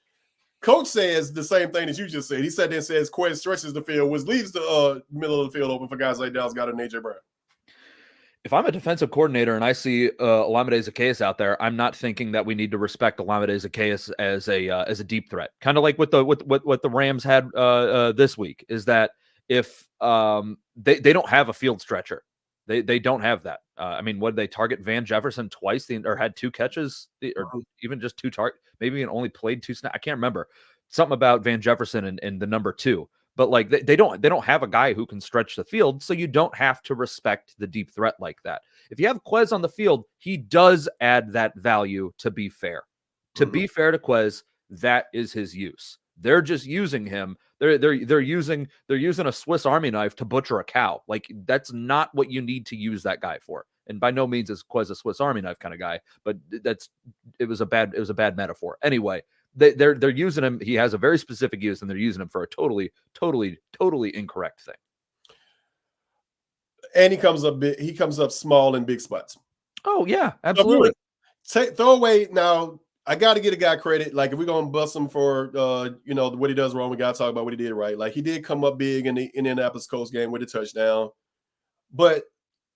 Coach says the same thing that you just said. He sat there and says Quez stretches the field, which leaves the middle of the field open for guys like Dallas Goedert and AJ Brown. If I'm a defensive coordinator and I see Olamide Zaccheaus out there, I'm not thinking that we need to respect Olamide Zaccheaus as a deep threat. Kind of like what the Rams had this week is that if they don't have a field stretcher, they don't have that. I mean, what did they target Van Jefferson twice or had 2 catches or even just 2 targets? Maybe he only played 2 snaps. I can't remember. Something about Van Jefferson and the number 2. But like they don't have a guy who can stretch the field, so you don't have to respect the deep threat like that. If you have Quez on the field, he does add that value. To be fair, be fair to Quez, that is his use. They're just using him. They're using a Swiss Army knife to butcher a cow. Like, that's not what you need to use that guy for. And by no means is Quez a Swiss Army knife kind of guy, but it was a bad metaphor. Anyway. They're using him. He has a very specific use, and they're using him for a totally incorrect thing. And he comes up small in big spots. Oh yeah, absolutely. Throw away now. I got to get a guy credit. Like, if we're gonna bust him for what he does wrong, we got to talk about what he did right. Like, he did come up big in the Indianapolis Colts game with a touchdown, but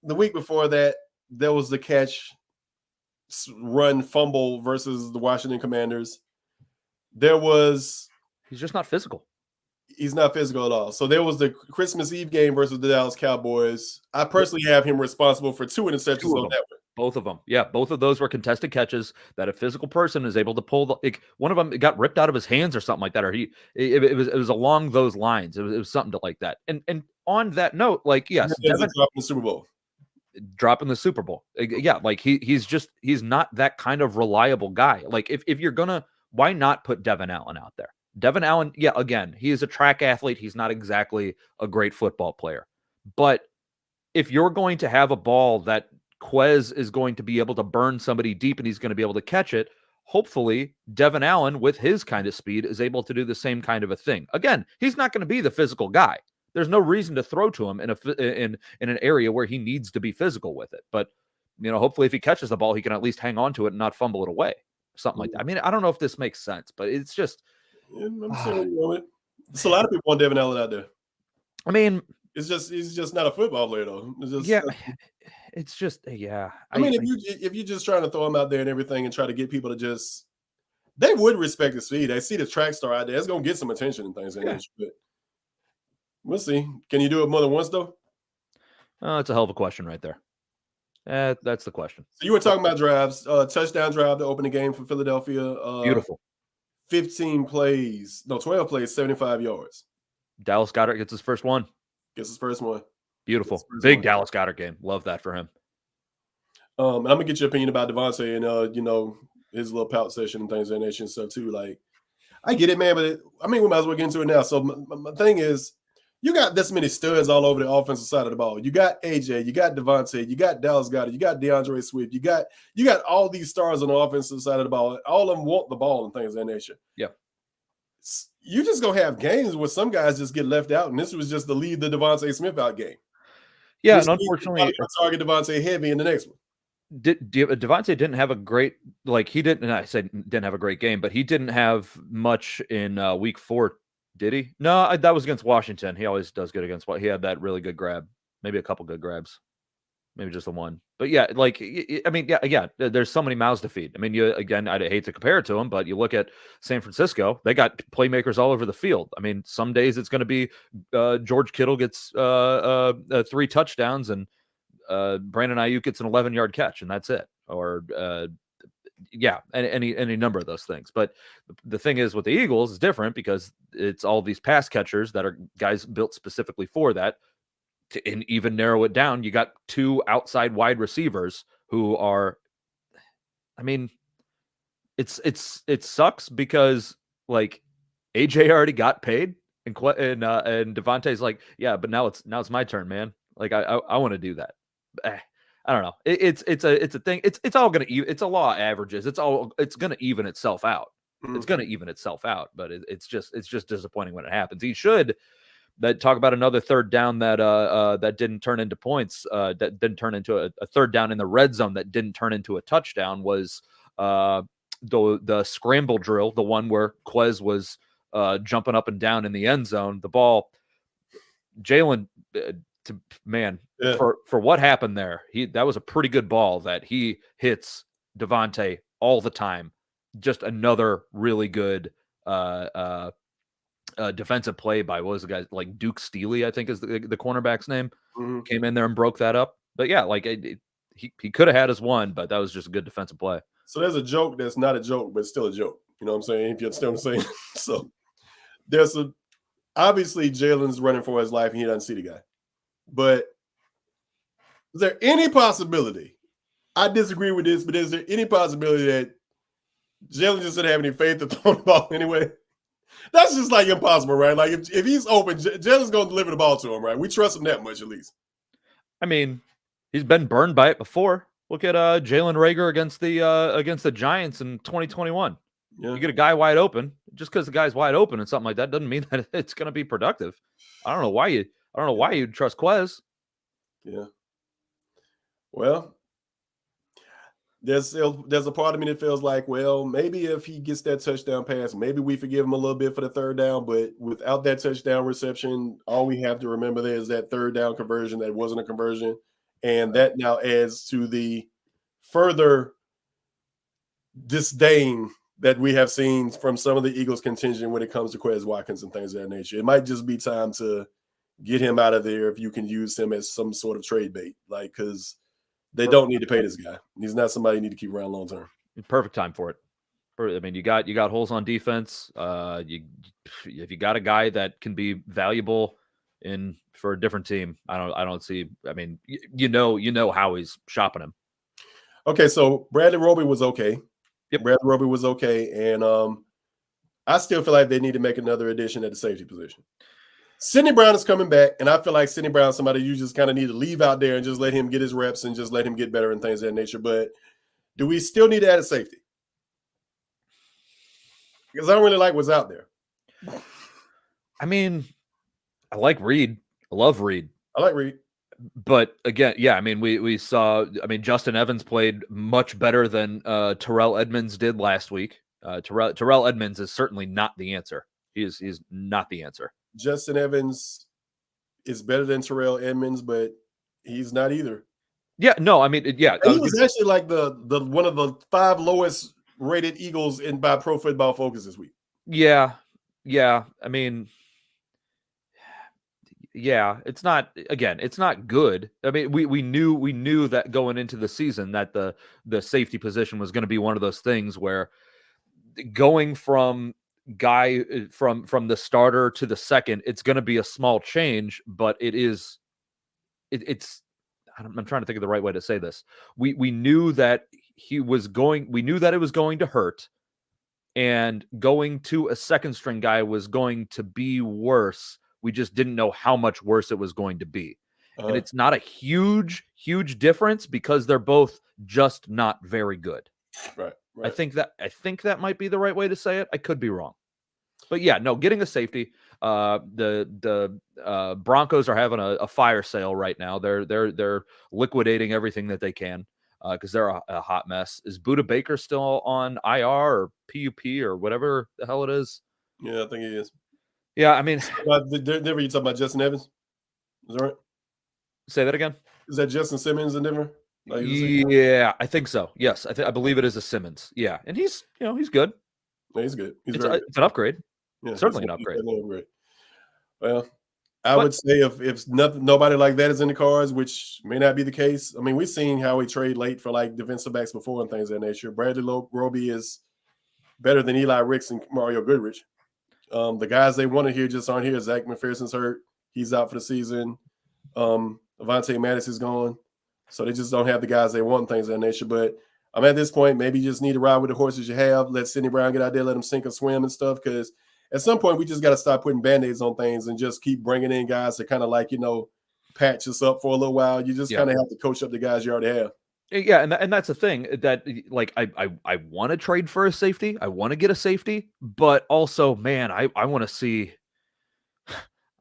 the week before that, there was the catch, run, fumble versus the Washington Commanders. There was. He's just not physical. He's not physical at all. So there was the Christmas Eve game versus the Dallas Cowboys. I personally have him responsible for 2 interceptions on that one. Both of them. Yeah, both of those were contested catches that a physical person is able to pull. One of them got ripped out of his hands or something like that, or it was along those lines. It was something like that. And on that note, like, yes, Devin dropping the Super Bowl. Dropping the Super Bowl. Yeah, like he's not that kind of reliable guy. Like if you're gonna, why not put Devin Allen out there? Devin Allen, yeah, again, he is a track athlete. He's not exactly a great football player. But if you're going to have a ball that Quez is going to be able to burn somebody deep and he's going to be able to catch it, hopefully Devin Allen, with his kind of speed, is able to do the same kind of a thing. Again, he's not going to be the physical guy. There's no reason to throw to him in an area where he needs to be physical with it. But, hopefully if he catches the ball, he can at least hang on to it and not fumble it away. Something like that. I mean, I don't know if this makes sense, but it's just... I'm saying, there's a lot of people want Devin Allen out there. I mean, he's just not a football player though. It's just yeah. I mean, if you're just trying to throw him out there and everything and try to get people to they would respect his speed. They see the track star out there. It's gonna get some attention and things. Yeah. But we'll see. Can you do it more than once though? That's a hell of a question right there. That's the question. So you were talking about drives, touchdown drive to open the game for Philadelphia. Beautiful. 12 plays, 75 yards. Dallas Goedert gets his first one. Beautiful. Big Dallas Goedert game. Love that for him. I'm going to get your opinion about Devontae and, his little pout session and things of that nature and stuff too. Like, I get it, man, but we might as well get into it now. So my thing is, you got this many studs all over the offensive side of the ball. You got AJ, you got Devontae, you got Dallas Goedert, you got DeAndre Swift, you got all these stars on the offensive side of the ball. All of them want the ball and things of that nature. Yeah. You just gonna have games where some guys just get left out, and this was just the lead the Devontae Smith out game. Yeah, and unfortunately, target Devontae heavy in the next one. Devontae didn't have a great didn't have a great game, but he didn't have much in week 4. Did he? No, that was against Washington. He always does good against what he had that really good grab, maybe a couple good grabs, maybe just the one. But yeah, like there's so many mouths to feed. I mean, I'd hate to compare it to him, but you look at San Francisco, they got playmakers all over the field. I mean, some days it's going to be George Kittle gets 3 touchdowns and Brandon Ayuk gets an 11-yard catch, and that's it. Or any number of those things. But the thing is with the Eagles is different because it's all these pass catchers that are guys built specifically for that. And even narrow it down, you got 2 outside wide receivers who are, I mean, it sucks because like AJ already got paid and Devontae's like, yeah, but now it's my turn, man. Like I want to do that. I don't know. It's a thing. It's all gonna it's a law of averages. It's gonna even itself out. It's gonna even itself out. But it's just disappointing when it happens. He should. That talk about another third down that didn't turn into points. That didn't turn into a third down in the red zone that didn't turn into a touchdown was the scramble drill, the one where Quez was jumping up and down in the end zone. The ball, Jalen. For what happened there, that was a pretty good ball that he hits Devontae all the time. Just another really good defensive play by what was the guy like Duke Steely, I think is the cornerback's name. Mm-hmm. Came in there and broke that up. But yeah, like he could have had his one, but that was just a good defensive play. So there's a joke that's not a joke, but still a joke. You know what I'm saying? If you understand what I'm saying. So there's obviously Jalen's running for his life and he doesn't see the guy. But is there any possibility? I disagree with this, but is there any possibility that Jalen just didn't have any faith to throw the ball anyway? That's just like impossible, right? Like if he's open, Jalen's going to deliver the ball to him, right? We trust him that much at least. I mean, he's been burned by it before. Look at Jalen Reagor against the Giants in 2021. Yeah. You get a guy wide open. Just because the guy's wide open and something like that doesn't mean that it's going to be productive. I don't know why you'd trust Quez. Yeah. Well, there's a part of me that feels like, well, maybe if he gets that touchdown pass, maybe we forgive him a little bit for the third down. But without that touchdown reception, all we have to remember there is that third down conversion that wasn't a conversion. And that now adds to the further disdain that we have seen from some of the Eagles contingent when it comes to Quez Watkins and things of that nature. It might just be time to get him out of there if you can use him as some sort of trade bait, like, because they don't need to pay this guy. He's not somebody you need to keep around long term. Perfect time for it. I mean, you got holes on defense. If you got a guy that can be valuable for a different team, I don't see. I mean, you know how he's shopping him. Okay, so Bradley Roby was okay. Yep. Bradley Roby was okay, and I still feel like they need to make another addition at the safety position. Sidney Brown is coming back, and I feel like Sidney Brown is somebody you just kind of need to leave out there and just let him get his reps and just let him get better and things of that nature. But do we still need to add a safety? Because I don't really like what's out there. I mean, I like Reed. I love Reed. I like Reed. But again, yeah, I mean, we saw, I mean, Justin Evans played much better than Terrell Edmonds did last week. Terrell Edmonds is certainly not the answer. He's not the answer. Justin Evans is better than Terrell Edmonds, but he's not either. Yeah, no, I mean, yeah. He was actually like the one of the 5 lowest rated Eagles by Pro Football Focus this week. Yeah. I mean, yeah, it's not good. I mean, we knew that going into the season that the safety position was going to be one of those things where going from the starter to the second, it's going to be a small change, but it's I'm trying to think of the right way to say this. We knew that we knew that it was going to hurt, and going to a second string guy was going to be worse. We just didn't know how much worse it was going to be. And it's not a huge difference because they're both just not very good. Right. I think that might be the right way to say it. I could be wrong. But yeah, no, getting a safety. The Broncos are having a fire sale right now. They're liquidating everything that they can because they're a hot mess. Is Buda Baker still on IR or PUP or whatever the hell it is? Yeah, I think he is. Yeah, I mean, Denver, you talking about Justin Evans? Is that right? Say that again. Is that Justin Simmons in Denver? Like, yeah, I think so. Yes, I believe it is a Simmons. Yeah, and he's good. Yeah, he's good. It's an upgrade. Yeah, certainly an upgrade. Well, I would say if nobody like that is in the cards, which may not be the case. I mean, we've seen how we trade late for like defensive backs before and things of that nature. Bradley Roby is better than Eli Ricks and Mario Goodrich. The guys they wanted here just aren't here. Zach McPherson's hurt. He's out for the season. Avonte Maddox is gone. So they just don't have the guys they want and things of that nature. But I'm at this point, maybe you just need to ride with the horses you have. Let Sidney Brown get out there, let him sink and swim and stuff. Because at some point, we just got to stop putting Band-Aids on things and just keep bringing in guys to kind of like, patch us up for a little while. You just kind of have to coach up the guys you already have. Yeah, and that's the thing that like I want to trade for a safety. I want to get a safety, but also, man, I want to see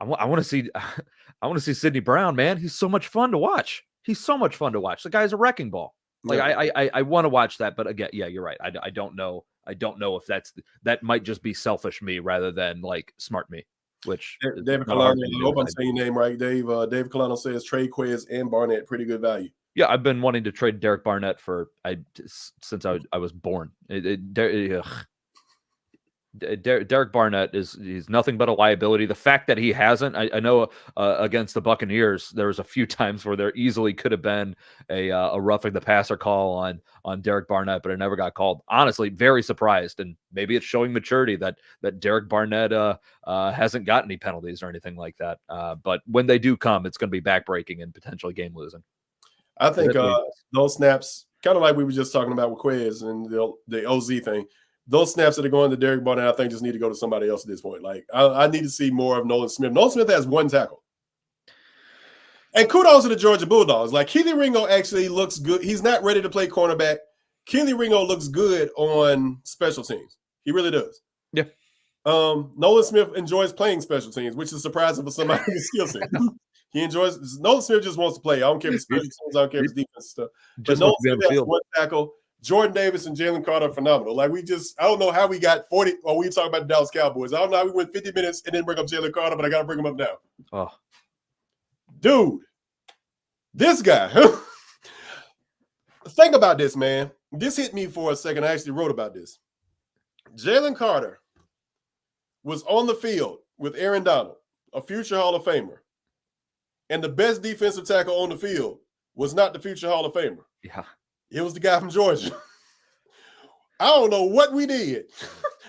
I want to see Sidney Brown, man. He's so much fun to watch. The guy's a wrecking ball. Like I want to watch that, but again, yeah, you're right. I don't know if that might just be selfish me rather than like smart me. Which David Colano, I hope I'm saying your name right, Dave. David Colano says trade Quez and Barnett, pretty good value. Yeah, I've been wanting to trade Derek Barnett since I was born. Derek Barnett he's nothing but a liability. The fact that he hasn't, I know against the Buccaneers, there was a few times where there easily could have been a roughing the passer call on Derek Barnett, but it never got called. Honestly, very surprised, and maybe it's showing maturity that Derek Barnett hasn't got any penalties or anything like that. But when they do come, it's going to be backbreaking and potentially game losing. I think those snaps, kind of like we were just talking about with Quez and the OZ thing, those snaps that are going to Derek Barnett, I think just need to go to somebody else at this point. Like, I need to see more of Nolan Smith. Nolan Smith has 1 tackle. And kudos to the Georgia Bulldogs. Like, Keely Ringo actually looks good. He's not ready to play cornerback. Keely Ringo looks good on special teams. He really does. Yeah. Nolan Smith enjoys playing special teams, which is surprising for somebody with skill set. He enjoys. Nolan Smith just wants to play. I don't care if it's special teams. I don't care if it's defense stuff. But Nolan Smith has 1 tackle. Jordan Davis and Jalen Carter are phenomenal. Like, I don't know how we got 40. Or we talking about the Dallas Cowboys. I don't know how we went 50 minutes and then bring up Jalen Carter, but I got to bring him up now. Oh, dude, This guy. Think about this, man. This hit me for a second. I actually wrote about this. Jalen Carter was on the field with Aaron Donald, a future Hall of Famer. And the best defensive tackle on the field was not the future Hall of Famer. Yeah. It was the guy from Georgia. I don't know what we did.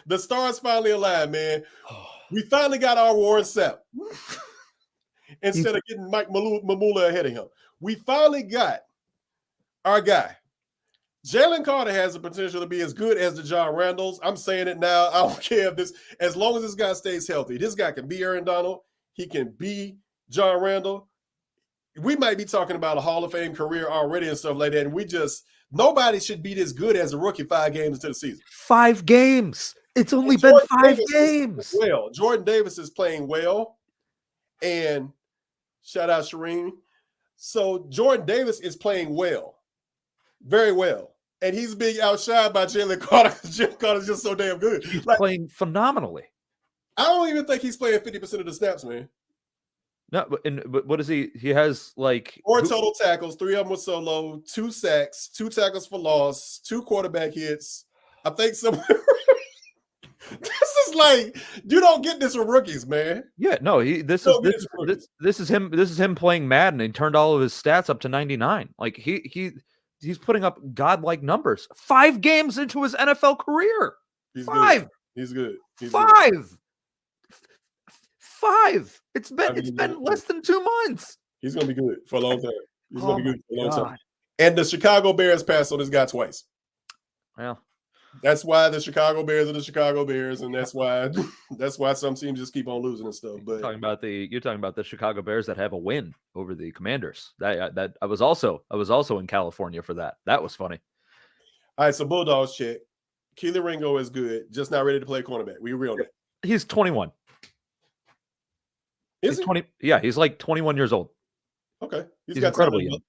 The stars finally aligned, man. We finally got our Warren Sapp instead of getting Mike Mamula ahead of him. We finally got our guy. Jalen Carter has the potential to be as good as the John Randalls. I'm saying it now. I don't care if this, as long as this guy stays healthy. This guy can be Aaron Donald. He can be John Randall. We might be talking about a Hall of Fame career already and stuff like that. And nobody should be this good as a rookie 5 games into the season. 5 games. It's only been 5 games. Well, Jordan Davis is playing well. And shout out Shireen. So Jordan Davis is playing well. Very well. And he's being outshined by Jalen Carter. Jalen Carter's just so damn good. He's playing phenomenally. I don't even think he's playing 50% of the snaps, man. No, but what is he? He has like 4 total tackles, 3 of them were solo, 2 sacks, 2 tackles for loss, 2 quarterback hits. I think some. This is like, you don't get this with rookies, man. Yeah, no, this is him playing Madden and turned all of his stats up to 99. Like he's putting up godlike numbers. 5 games into his NFL career. He's 5. Good. He's good. He's 5. Good. 5. It's been less than 2 months. He's gonna be good for a long time. He's gonna be good for a long time. And the Chicago Bears passed on this guy twice. Well, that's why the Chicago Bears are the Chicago Bears, and that's why some teams just keep on losing and stuff. But you're talking about the Chicago Bears that have a win over the Commanders. That I was also in California for that. That was funny. All right, so Bulldogs check. Keely Ringo is good, just not ready to play cornerback. We agree on that. He's 21. Is he? 20? Yeah, he's like 21 years old. Okay, he's got incredibly young.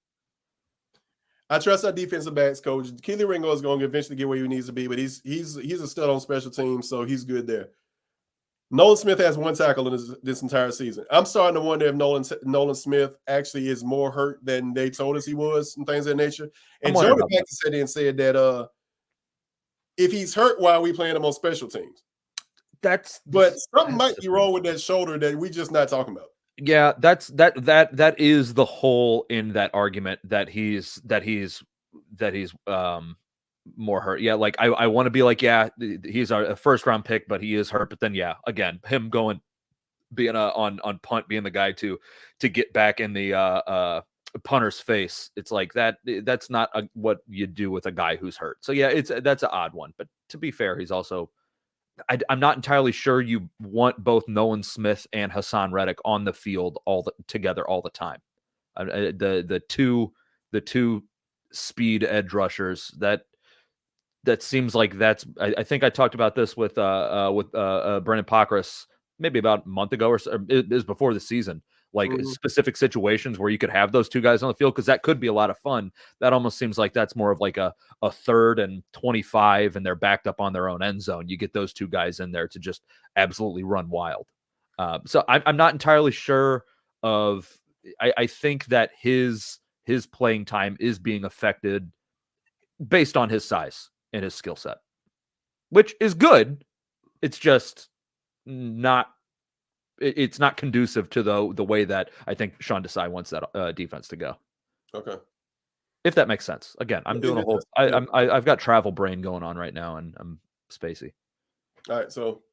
I trust our defensive backs coach. Keely Ringo is going to eventually get where he needs to be, but he's a stud on special teams, so he's good there. Nolan Smith has 1 tackle in this entire season. I'm starting to wonder if Nolan Smith actually is more hurt than they told us he was and things of that nature. And Jeremy Baxter said that if he's hurt, why are we playing him on special teams? But something might be wrong with that shoulder that we just not talking about. Yeah, that is the hole in that argument that he's more hurt. Yeah, like I want to be like, yeah, he's a first round pick, but he is hurt. But then yeah, again, him being on punt, being the guy to get back in the punter's face. It's like that's not what you do with a guy who's hurt. So yeah, that's an odd one. But to be fair, he's also. I'm not entirely sure you want both Nolan Smith and Hassan Reddick on the field together all the time. The two speed edge rushers that seems like that's. I think I talked about this with Brennan Pockris maybe about a month ago or so. It was before the season. Like specific situations where you could have those 2 guys on the field because that could be a lot of fun. That almost seems like that's more of like a 3rd and 25 and they're backed up on their own end zone. You get those 2 guys in there to just absolutely run wild. So I'm not entirely sure of. I think that his playing time is being affected based on his size and his skill set, which is good. It's just not. It's not conducive to the way that I think Sean Desai wants that defense to go. Okay, if that makes sense. Again, I'm doing a whole. I've got travel brain going on right now, and I'm spacey. All right, so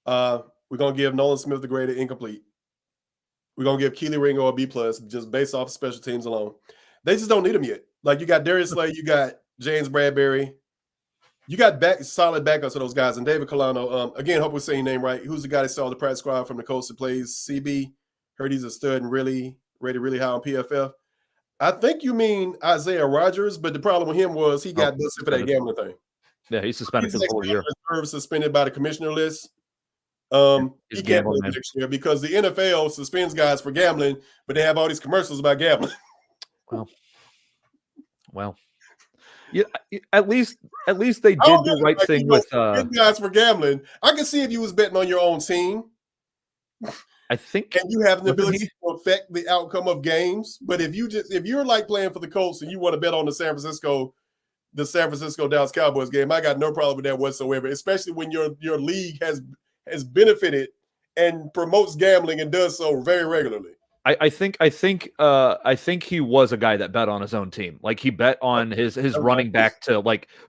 we're gonna give Nolan Smith the grade of incomplete. We're gonna give Keely Ringo a B+ just based off special teams alone. They just don't need him yet. Like you got Darius Slay, you got James Bradbury. You got solid backups to those guys. And David Colano, again, hope we're saying your name right. Who's the guy that saw the practice squad from the coast that plays CB? Heard he's a stud and rated really high on PFF. I think you mean Isaiah Rodgers, but the problem with him was he got busted for that gambling thing. Yeah, he's suspended for the whole year. Suspended by the commissioner list. He can't play next year because the NFL suspends guys for gambling, but they have all these commercials about gambling. Well. Yeah, at least they did the right thing with guys for gambling. I can see if you was betting on your own team. I think, and you have the ability affect the outcome of games. But if you're like playing for the Colts and you want to bet on the San Francisco Dallas Cowboys game, I got no problem with that whatsoever. Especially when your league has benefited and promotes gambling and does so very regularly. I think he was a guy that bet on his own team. Like he bet on his running back to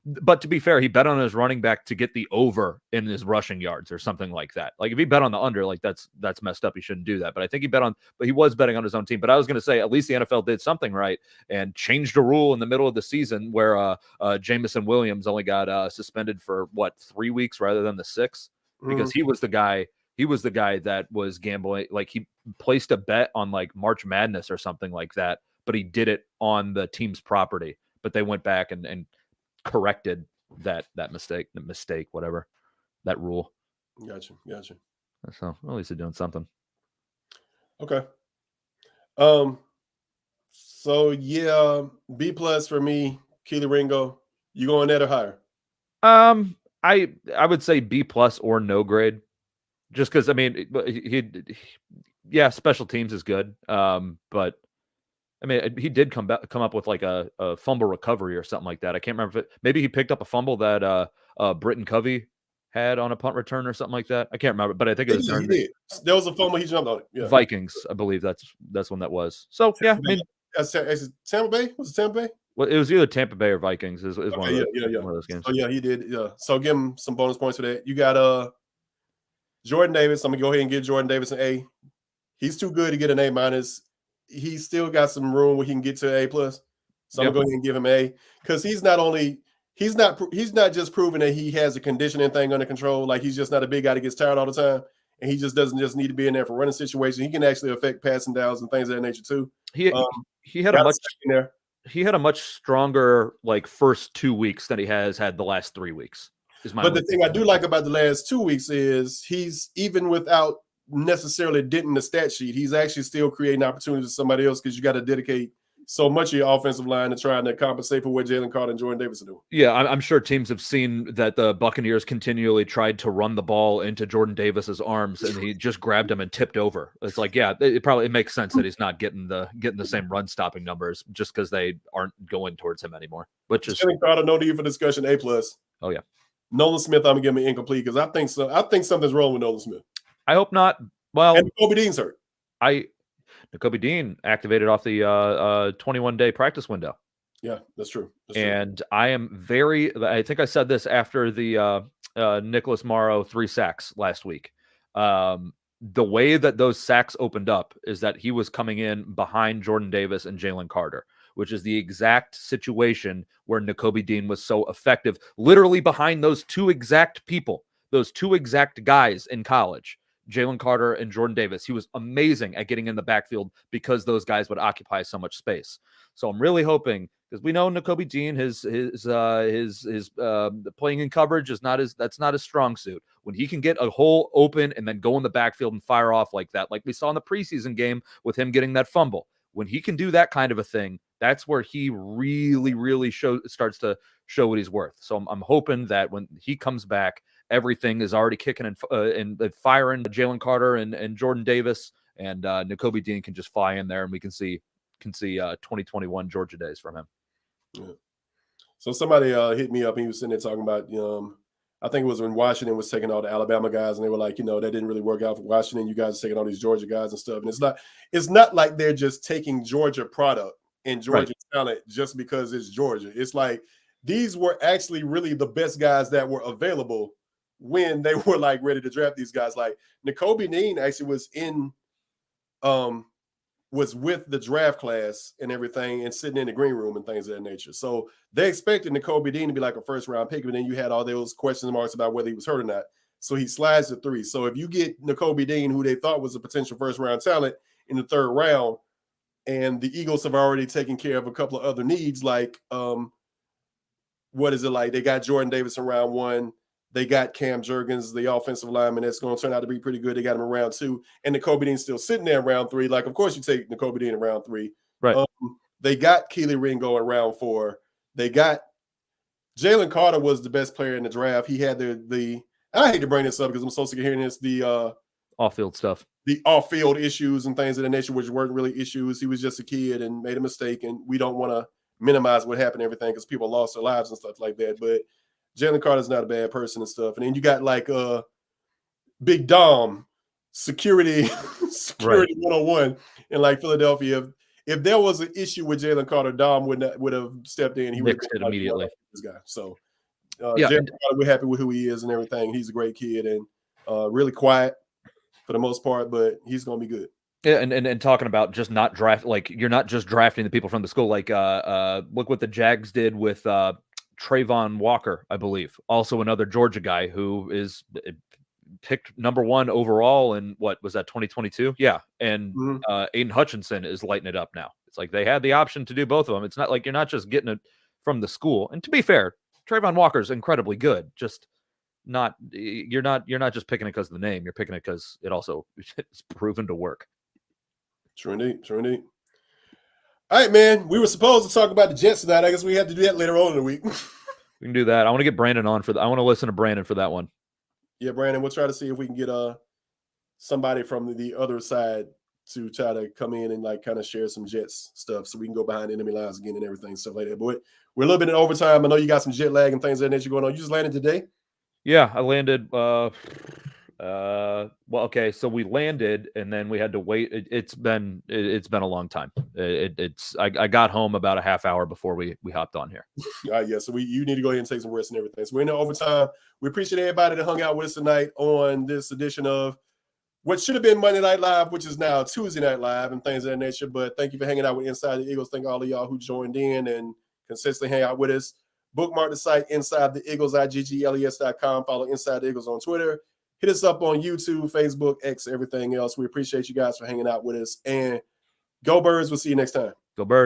but to be fair, he bet on his running back to get the over in his rushing yards or something like that. Like if he bet on the under, like that's messed up. He shouldn't do that. But I think but he was betting on his own team. But I was going to say at least the NFL did something right and changed a rule in the middle of the season where Jameson Williams only got suspended for 3 weeks rather than the 6 because he was the guy. He was the guy that was gambling. Like he placed a bet on like March Madness or something like that, but he did it on the team's property. But they went back and corrected that mistake, whatever, that rule. Gotcha. So at least they're doing something. Okay. So yeah, B+ for me, Keely Ringo. You going there or higher? I would say B+ or no grade. Just because, I mean, special teams is good. But I mean, he did come up with like a fumble recovery or something like that. I can't remember if maybe he picked up a fumble that Britton Covey had on a punt return or something like that. I can't remember, but I think it was he did. There was a fumble, he jumped on it. Yeah. Vikings, I believe that's when that was. So yeah, I mean, Tampa Bay? Was it Tampa Bay? Well, it was either Tampa Bay or Vikings. Is one of those games. Oh yeah, he did. Yeah. So give him some bonus points for that. You got Jordan Davis. I'm gonna go ahead and give Jordan Davis an A. He's too good to get an A-. He's still got some room where he can get to A+. So I'm gonna go ahead and give him A because he's not just proving that he has a conditioning thing under control. Like he's just not a big guy that gets tired all the time, and he just doesn't just need to be in there for running situations. He can actually affect passing downs and things of that nature too. He had a much stronger like first 2 weeks than he has had the last 3 weeks. But the thing I do like about the last 2 weeks is he's, even without necessarily denting the stat sheet, he's actually still creating opportunities for somebody else because you got to dedicate so much of your offensive line to trying to compensate for what Jalen Carter and Jordan Davis are doing. Yeah, I'm sure teams have seen that the Buccaneers continually tried to run the ball into Jordan Davis's arms, and he just grabbed him and tipped over. It's like, yeah, it makes sense that he's not getting the same run stopping numbers just because they aren't going towards him anymore. Which is Jalen Carter, no need for discussion. A+. Oh yeah. Nolan Smith, I'm gonna give him an incomplete because I think so. I think something's wrong with Nolan Smith. I hope not. Well, and Nakobe Dean's hurt. Nakobe Dean activated off the 21-day practice window. Yeah, that's true. And I am I think I said this after the Nicholas Morrow 3 sacks last week. The way that those sacks opened up is that he was coming in behind Jordan Davis and Jalen Carter, which is the exact situation where Nakobe Dean was so effective, literally behind those two exact people, those two exact guys in college, Jalen Carter and Jordan Davis. He was amazing at getting in the backfield because those guys would occupy so much space. So I'm really hoping, because we know Nakobe Dean, his playing in coverage that's not his strong suit. When he can get a hole open and then go in the backfield and fire off like that, like we saw in the preseason game with him getting that fumble, when he can do that kind of a thing, that's where he really starts to show what he's worth. So I'm hoping that when he comes back, everything is already kicking and firing. Jalen Carter and Jordan Davis and Nakobe Dean can just fly in there, and we can see 2021 Georgia days from him. Yeah. So somebody hit me up and he was sitting there talking about, I think it was when Washington was taking all the Alabama guys, and they were like, that didn't really work out for Washington. You guys are taking all these Georgia guys and stuff. And it's not like they're just taking Georgia product and Georgia talent just because it's Georgia. It's like these were actually really the best guys that were available when they were like ready to draft these guys. Like Nakobe Dean actually was with the draft class and everything and sitting in the green room and things of that nature. So they expected Nakobe Dean to be like a first round pick, but then you had all those question marks about whether he was hurt or not. So he slides to 3. So if you get Nakobe Dean, who they thought was a potential first round talent, in the 3rd round, and the Eagles have already taken care of a couple of other needs, like what is it like? They got Jordan Davis in round 1. They got Cam Jurgens, the offensive lineman, that's going to turn out to be pretty good. They got him in round 2. And Nakobe Dean's still sitting there in round 3. Like, of course you take Nakobe Dean in round 3. Right. They got Keely Ringo in round 4. They got Jalen Carter was the best player in the draft. He had the I hate to bring this up because I'm so sick of hearing this, the Off-field stuff. The off-field issues and things of that nature, which weren't really issues. He was just a kid and made a mistake, and we don't want to minimize what happened and everything because people lost their lives and stuff like that. But Jalen Carter's not a bad person and stuff. And then you got like Big Dom, security 101 in like Philadelphia. If there was an issue with Jalen Carter, Dom would have stepped in. He would have been immediately. This guy. So Jalen Carter, we're happy with who he is and everything. He's a great kid and really quiet for the most part, but he's gonna be good. Yeah, and talking about just not draft, like you're not just drafting the people from the school. Like look what the Jags did with Trayvon Walker, I believe, also another Georgia guy who is picked #1 overall in what was that 2022? Yeah, and Aiden Hutchinson is lighting it up now. It's like they had the option to do both of them. It's not like you're not just getting it from the school. And to be fair, Trayvon Walker's incredibly good. Just not you're not just picking it because of the name. You're picking it because it also is proven to work. True indeed. All right, man. We were supposed to talk about the Jets tonight. I guess we have to do that later on in the week. We can do that. I want to get Brandon on for that. I want to listen to Brandon for that one. Yeah, Brandon, we'll try to see if we can get somebody from the other side to try to come in and like kind of share some Jets stuff so we can go behind enemy lines again and everything, stuff like that. But we're a little bit in overtime. I know you got some jet lag and things like that going on. You just landed today? Yeah, I landed. Well, okay, so we landed and then we had to wait. It's been a long time. I got home about a half hour before we hopped on here. Yeah, so you need to go ahead and take some rest and everything. So we're in overtime. We appreciate everybody that hung out with us tonight on this edition of what should have been Monday Night Live, which is now Tuesday Night Live and things of that nature. But thank you for hanging out with Inside the Eagles. Thank all of y'all who joined in and consistently hang out with us. Bookmark the site Inside the Eagles, IGGLES.com. Follow Inside the Eagles on Twitter. Hit us up on YouTube, Facebook, X, everything else. We appreciate you guys for hanging out with us. And go Birds. We'll see you next time. Go Birds.